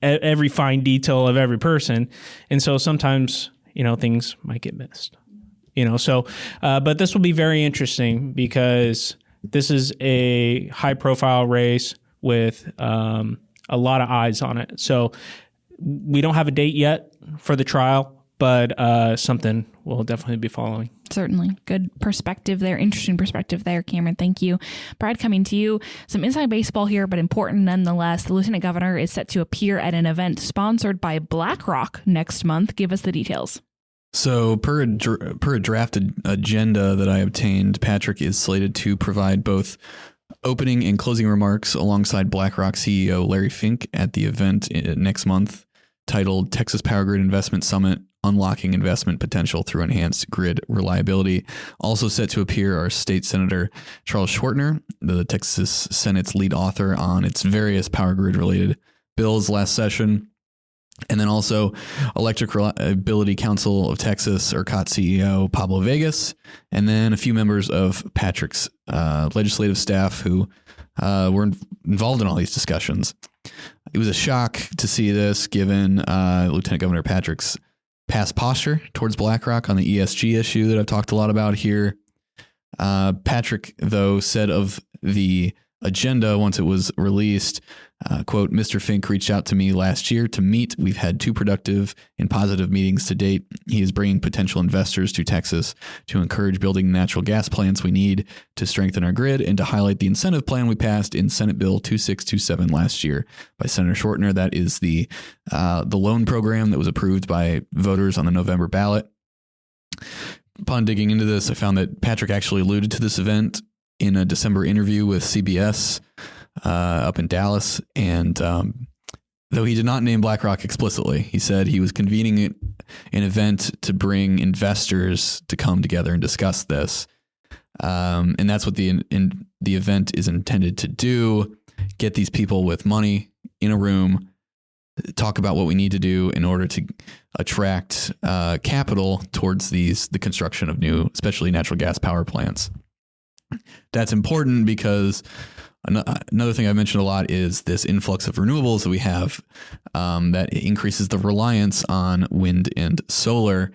every fine detail of every person. And so sometimes, things might get missed, so, but this will be very interesting because this is a high profile race with a lot of eyes on it. So we don't have a date yet for the trial, but something we'll definitely be following. Certainly. Good perspective there. Interesting perspective there, Cameron. Thank you. Brad, coming to you. Some inside baseball here, but important nonetheless. The Lieutenant Governor is set to appear at an event sponsored by BlackRock next month. Give us the details. So per a drafted agenda that I obtained, Patrick is slated to provide both opening and closing remarks alongside BlackRock CEO Larry Fink at the event next month, titled Texas Power Grid Investment Summit, Unlocking Investment Potential Through Enhanced Grid Reliability. Also set to appear are State Senator Charles Schwartner, the Texas Senate's lead author on its various power grid related bills last session. And then also Electric Reliability Council of Texas, ERCOT CEO Pablo Vegas, and then a few members of Patrick's legislative staff who were involved in all these discussions. It was a shock to see this, given Lieutenant Governor Patrick's past posture towards BlackRock on the ESG issue that I've talked a lot about here. Patrick, though, said of the agenda once it was released, quote, Mr. Fink reached out to me last year to meet. We've had 2 productive and positive meetings to date. He is bringing potential investors to Texas to encourage building natural gas plants we need to strengthen our grid and to highlight the incentive plan we passed in Senate Bill 2627 last year by Senator Schwartner. That is the loan program that was approved by voters on the November ballot. Upon digging into this, I found that Patrick actually alluded to this event in a December interview with CBS up in Dallas. And though he did not name BlackRock explicitly, he said he was convening an event to bring investors to come together and discuss this. And that's what the event is intended to do, get these people with money in a room, talk about what we need to do in order to attract capital towards the construction of new, especially natural gas power plants. That's important because another thing I mentioned a lot is this influx of renewables that we have that increases the reliance on wind and solar,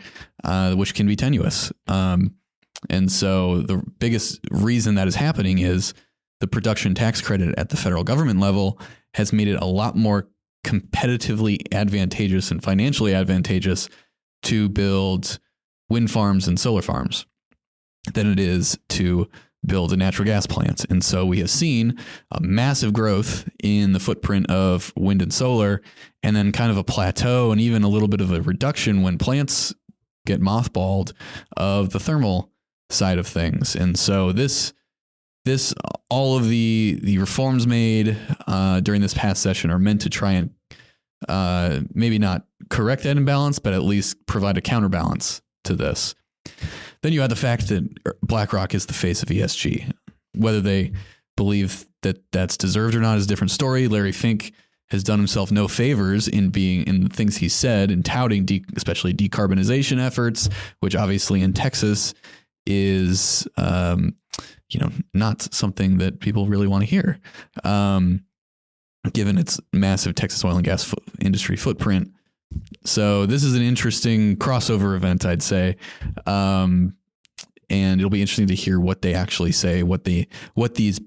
which can be tenuous. And so the biggest reason that is happening is the production tax credit at the federal government level has made it a lot more competitively advantageous and financially advantageous to build wind farms and solar farms than it is to build a natural gas plant. And so we have seen a massive growth in the footprint of wind and solar, and then kind of a plateau and even a little bit of a reduction when plants get mothballed of the thermal side of things. And so all of the reforms made during this past session are meant to try and maybe not correct that imbalance, but at least provide a counterbalance to this. Then you have the fact that BlackRock is the face of ESG. Whether they believe that that's deserved or not is a different story. Larry Fink has done himself no favors in the things he said and touting, especially decarbonization efforts, which obviously in Texas is, not something that people really want to hear, given its massive Texas oil and gas industry footprint. So this is an interesting crossover event, I'd say. And it'll be interesting to hear what they actually say, what these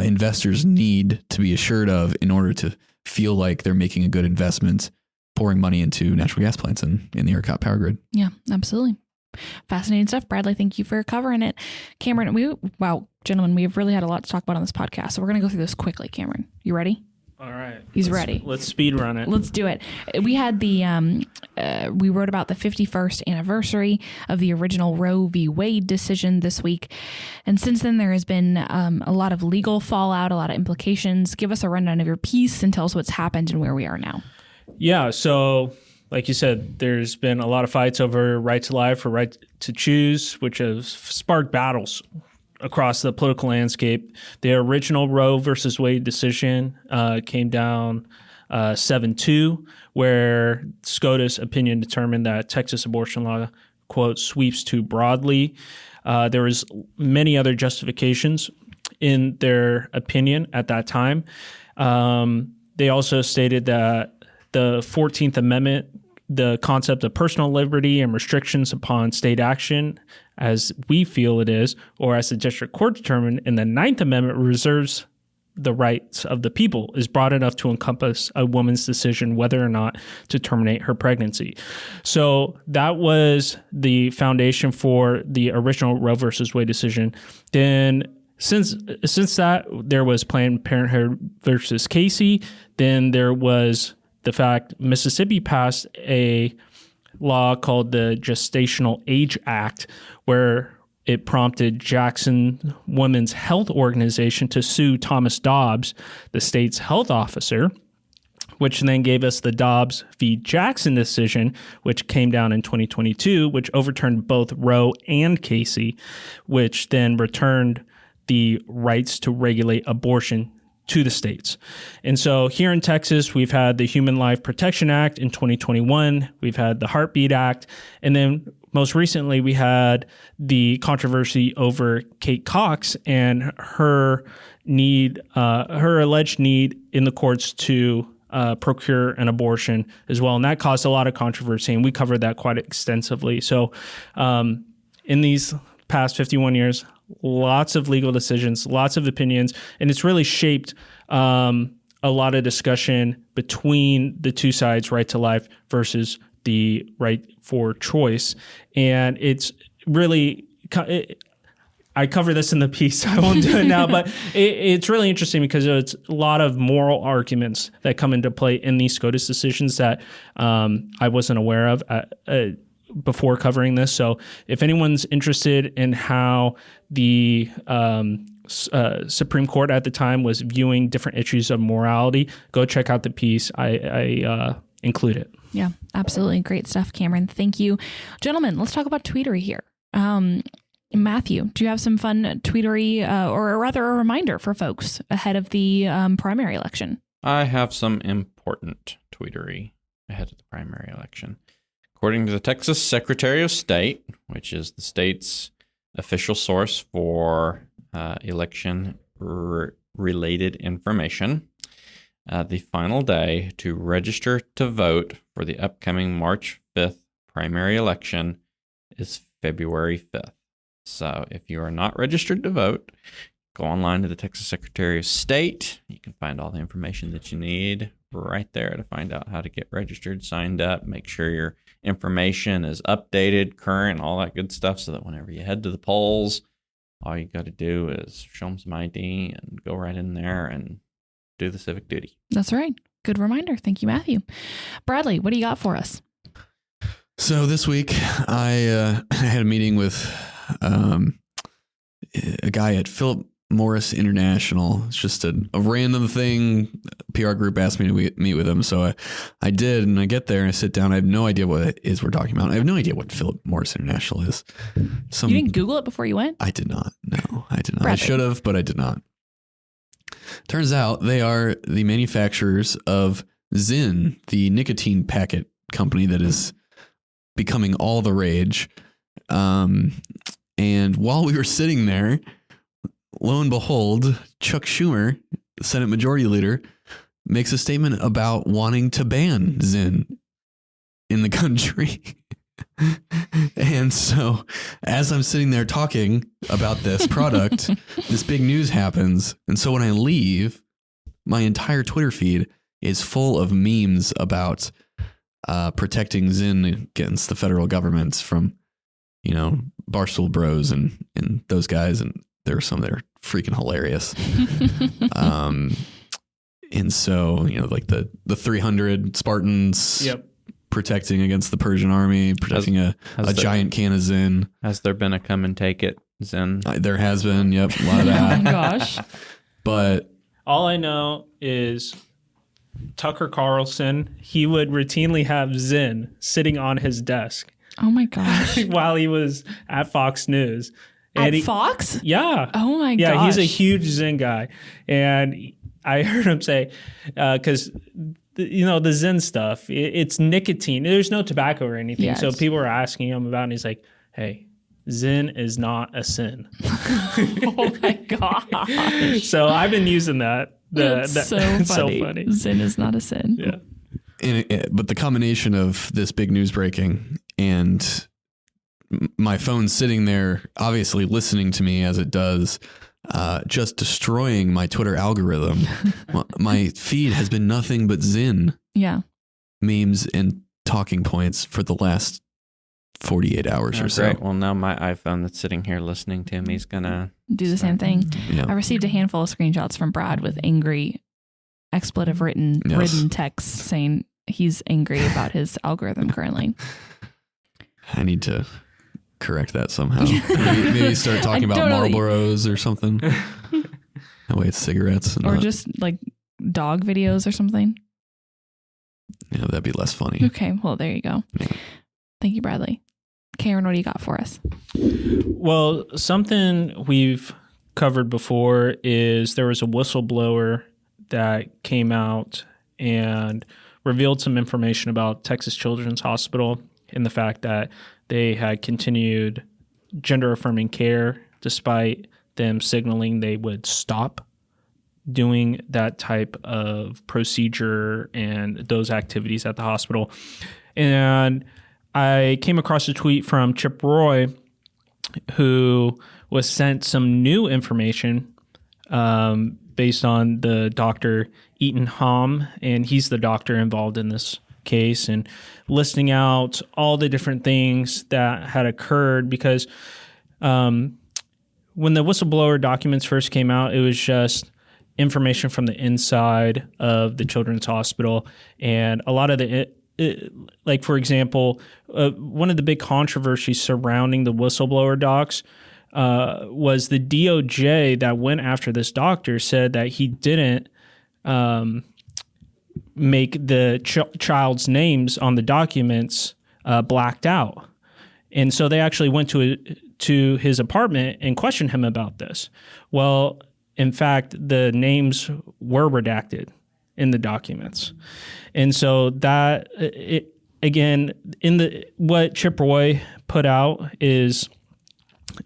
investors need to be assured of in order to feel like they're making a good investment, pouring money into natural gas plants in the ERCOT power grid. Yeah, absolutely. Fascinating stuff. Bradley, thank you for covering it. Cameron, gentlemen, we've really had a lot to talk about on this podcast. So we're going to go through this quickly. Cameron, you ready? All right. He's ready. Let's speed run it. Let's do it. We had we wrote about the 51st anniversary of the original Roe v. Wade decision this week. And since then, there has been a lot of legal fallout, a lot of implications. Give us a rundown of your piece and tell us what's happened and where we are now. Yeah. So like you said, there's been a lot of fights over right to life or right to choose, which have sparked battles across the political landscape. The original Roe versus Wade decision came down 7-2, where SCOTUS opinion determined that Texas abortion law, quote, sweeps too broadly. There was many other justifications in their opinion at that time. They also stated that the 14th Amendment, the concept of personal liberty and restrictions upon state action, as we feel it is, or as the district court determined in the 9th Amendment, reserves the rights of the people, is broad enough to encompass a woman's decision whether or not to terminate her pregnancy. So that was the foundation for the original Roe versus Wade decision. Then since that, there was Planned Parenthood versus Casey. Then there was the fact Mississippi passed a law called the Gestational Age Act, where it prompted Jackson Women's Health Organization to sue Thomas Dobbs, the state's health officer, which then gave us the Dobbs v. Jackson decision, which came down in 2022, which overturned both Roe and Casey, which then returned the rights to regulate abortion to the states. And so here in Texas, we've had the Human Life Protection Act in 2021. We've had the Heartbeat Act. And then most recently, we had the controversy over Kate Cox and her alleged need in the courts to procure an abortion as well. And that caused a lot of controversy, and we covered that quite extensively. So in these past 51 years, lots of legal decisions, lots of opinions, and it's really shaped a lot of discussion between the two sides, right to life versus the right for choice. And it's really, I cover this in the piece, I won't do it now, but it's really interesting because it's a lot of moral arguments that come into play in these SCOTUS decisions that I wasn't aware of before covering this. So if anyone's interested in how the Supreme Court at the time was viewing different issues of morality, go check out the piece. I include it. Yeah, absolutely. Great stuff, Cameron. Thank you. Gentlemen, let's talk about tweetery here. Matthew, do you have some fun tweetery or rather a reminder for folks ahead of the primary election? I have some important tweetery ahead of the primary election. According to the Texas Secretary of State, which is the state's official source for election-related information, the final day to register to vote for the upcoming March 5th primary election is February 5th. So if you are not registered to vote, go online to the Texas Secretary of State. You can find all the information that you need right there to find out how to get registered, signed up, make sure your information is updated, current, all that good stuff, so that whenever you head to the polls, all you got to do is show them some ID and go right in there and do the civic duty. That's right. Good reminder. Thank you, Matthew. Bradley, what do you got for us? So this week, I had a meeting with a guy at Philip Morris International. It's just a random thing. PR group asked me to meet with him. So I did, and I get there and I sit down. I have no idea what it is we're talking about. I have no idea what Philip Morris International is. You didn't Google it before you went? I did not. No, I did not. Bradley. I should have, but I did not. Turns out they are the manufacturers of Zyn, the nicotine packet company that is becoming all the rage. And while we were sitting there, lo and behold, Chuck Schumer, Senate Majority Leader, makes a statement about wanting to ban Zyn in the country. And so as I'm sitting there talking about this product, this big news happens. And so when I leave, my entire Twitter feed is full of memes about protecting Zyn against the federal government from, Barstool Bros and those guys. And there are some that are freaking hilarious. And so, like the 300 Spartans protecting against the Persian army, protecting a giant can of Zyn. Has there been a come and take it Zyn? There has been, a lot of that. Oh my gosh. But all I know is Tucker Carlson, he would routinely have Zyn sitting on his desk. Oh my gosh. While he was at Fox News. At Fox? Yeah. Oh my gosh. Yeah, he's a huge Zyn guy. And I heard him say, because, the Zyn stuff, it's nicotine. There's no tobacco or anything. Yeah, so people were asking him about it, and he's like, hey, Zyn is not a sin. Oh my gosh. So I've been using that. That's so funny. So funny. Zyn is not a sin. Yeah. But the combination of this big news breaking and my phone sitting there, obviously listening to me as it does, just destroying my Twitter algorithm. My feed has been nothing but Zyn memes and talking points for the last 48 hours or so. Great. Well, now my iPhone that's sitting here listening to me is going to do the same thing. Yeah. I received a handful of screenshots from Brad with angry expletive written texts saying he's angry about his algorithm currently. I need to correct that somehow. Maybe start talking about Marlboros or something. That way it's cigarettes. Or just like dog videos or something. Yeah, that'd be less funny. Okay, well, there you go. Yeah. Thank you, Bradley. Karen, what do you got for us? Well, something we've covered before is there was a whistleblower that came out and revealed some information about Texas Children's Hospital and the fact that they had continued gender-affirming care despite them signaling they would stop doing that type of procedure and those activities at the hospital. And I came across a tweet from Chip Roy, who was sent some new information based on the Dr. Eaton Hom, and he's the doctor involved in this case, and listing out all the different things that had occurred because when the whistleblower documents first came out, it was just information from the inside of the Children's Hospital, and a lot of like, for example, one of the big controversies surrounding the whistleblower docs was the DOJ that went after this doctor said that he didn't make the child's names on the documents blacked out. And so they actually went to his apartment and questioned him about this. Well, in fact, the names were redacted in the documents. And so that, again, what Chip Roy put out is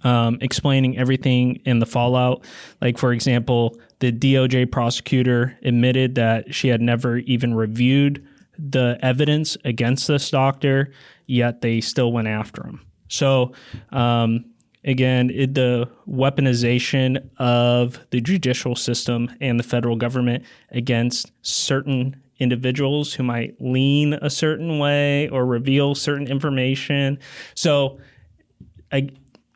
explaining everything in the fallout. Like, for example, the DOJ prosecutor admitted that she had never even reviewed the evidence against this doctor, yet they still went after him. So, again, the weaponization of the judicial system and the federal government against certain individuals who might lean a certain way or reveal certain information. So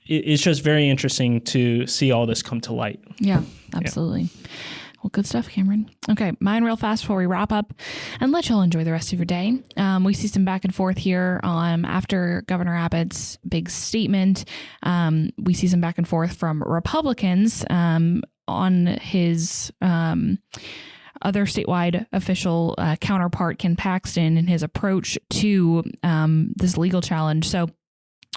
it's just very interesting to see all this come to light. Yeah, absolutely. Yeah. Well, good stuff, Cameron. Okay, mine real fast before we wrap up and let y'all enjoy the rest of your day. We see some back and forth here after Governor Abbott's big statement. We see some back and forth from Republicans on his other statewide official counterpart, Ken Paxton, and his approach to this legal challenge. So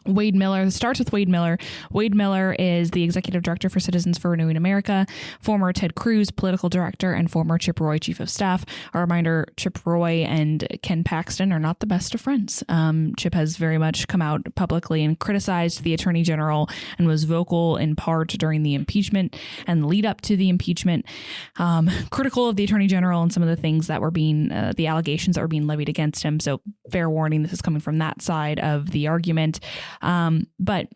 Wade Miller. It starts with Wade Miller. Wade Miller is the executive director for Citizens for Renewing America, former Ted Cruz political director, and former Chip Roy chief of staff. A reminder, Chip Roy and Ken Paxton are not the best of friends. Chip has very much come out publicly and criticized the attorney general and was vocal in part during the impeachment and lead up to the impeachment, critical of the attorney general and some of the things that were being, the allegations that were being levied against him. So fair warning, this is coming from that side of the argument. But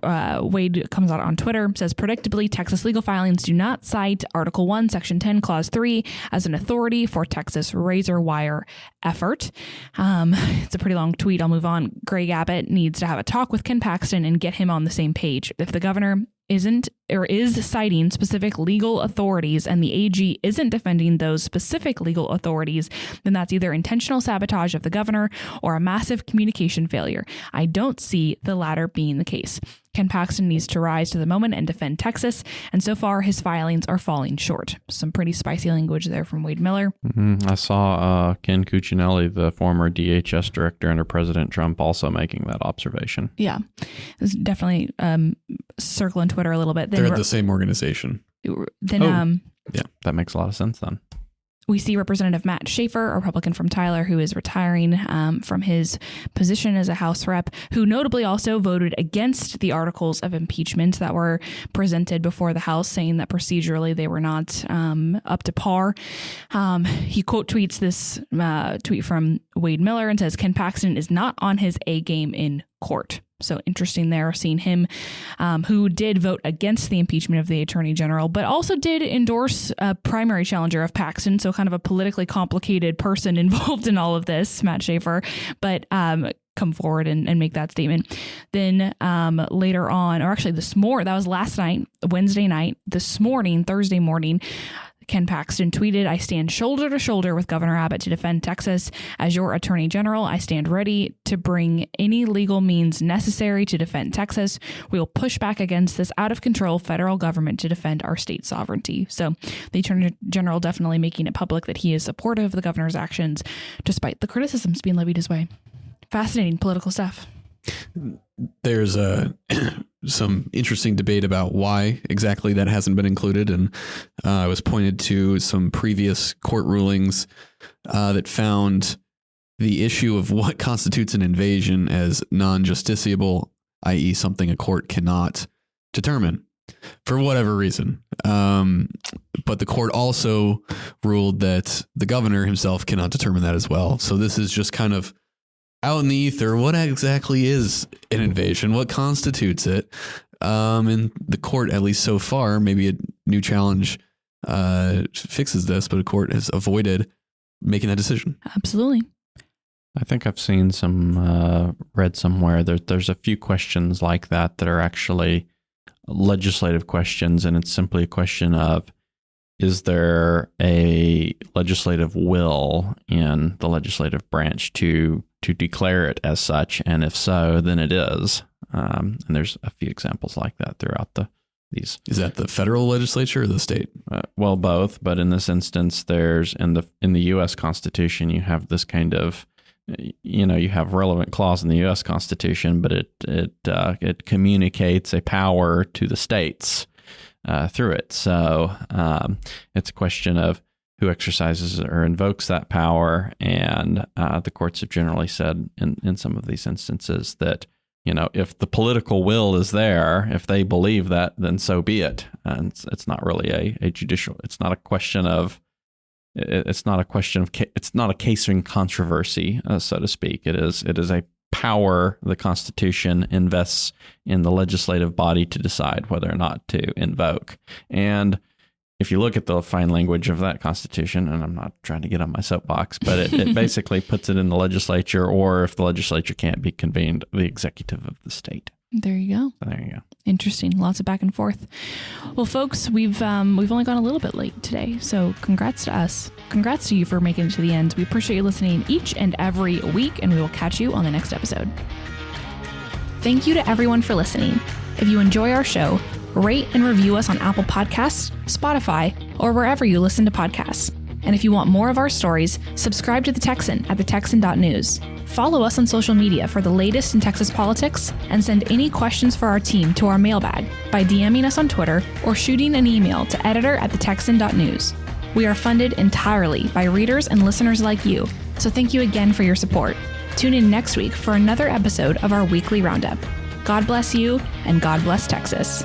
Wade comes out on Twitter, says, predictably, Texas legal filings do not cite Article 1, Section 10, Clause 3 as an authority for Texas razor wire effort. It's a pretty long tweet. I'll move on. Greg Abbott needs to have a talk with Ken Paxton and get him on the same page. If the governor isn't or is citing specific legal authorities and the AG isn't defending those specific legal authorities, then that's either intentional sabotage of the governor or a massive communication failure. I don't see the latter being the case. Ken Paxton needs to rise to the moment and defend Texas, and so far his filings are falling short. Some pretty spicy language there from Wade Miller. I saw Ken Cuccinelli, the former DHS director under President Trump, also making that observation. Yeah, it's definitely circling Twitter a little bit. They're at the same organization. Then, yeah, that makes a lot of sense then. We see Representative Matt Schaefer, a Republican from Tyler, who is retiring from his position as a House rep, who notably also voted against the articles of impeachment that were presented before the House, saying that procedurally they were not up to par. He quote tweets this tweet from Wade Miller and says, Ken Paxton is not on his A game in court. So interesting there, seeing him, who did vote against the impeachment of the attorney general, but also did endorse a primary challenger of Paxton. So kind of a politically complicated person involved in all of this, Matt Schaefer, but come forward and make that statement. Then later on, or actually that was last night, Wednesday night, this morning, Thursday morning, Ken Paxton tweeted, I stand shoulder to shoulder with Governor Abbott to defend Texas. As your attorney general, I stand ready to bring any legal means necessary to defend Texas. We will push back against this out of control federal government to defend our state sovereignty. So the attorney general definitely making it public that he is supportive of the governor's actions, despite the criticisms being levied his way. Fascinating political stuff. There's some interesting debate about why exactly that hasn't been included. And I was pointed to some previous court rulings that found the issue of what constitutes an invasion as non-justiciable, i.e. something a court cannot determine for whatever reason. But the court also ruled that the governor himself cannot determine that as well. So this is just kind of out in the ether. What exactly is an invasion? What constitutes it? And the court, at least so far, maybe a new challenge fixes this, but a court has avoided making that decision. Absolutely. I think I've seen read somewhere there's a few questions like that are actually legislative questions, and it's simply a question of, is there a legislative will in the legislative branch to declare it as such? And if so, then it is. And there's a few examples like that throughout these. Is that the federal legislature or the state? Well, both. But in this instance, there's in the U.S. Constitution, you have this kind of, you have relevant clause in the U.S. Constitution, but it communicates a power to the states through it. So it's a question of who exercises or invokes that power. And the courts have generally said in some of these instances that, if the political will is there, if they believe that, then so be it. And it's not really a judicial, it's not a question of it's not a case in controversy, so to speak. It is a power the Constitution invests in the legislative body to decide whether or not to invoke. And if you look at the fine language of that Constitution, and I'm not trying to get on my soapbox, but it basically puts it in the legislature, or if the legislature can't be convened, the executive of the state. There you go. So there you go. Interesting. Lots of back and forth. Well, folks, we've only gone a little bit late today, so congrats to us. Congrats to you for making it to the end. We appreciate you listening each and every week, and we will catch you on the next episode. Thank you to everyone for listening. If you enjoy our show, rate and review us on Apple Podcasts, Spotify, or wherever you listen to podcasts. And if you want more of our stories, subscribe to The Texan at thetexan.news. Follow us on social media for the latest in Texas politics, and send any questions for our team to our mailbag by DMing us on Twitter or shooting an email to editor@thetexan.news. We are funded entirely by readers and listeners like you, so thank you again for your support. Tune in next week for another episode of our weekly roundup. God bless you, and God bless Texas.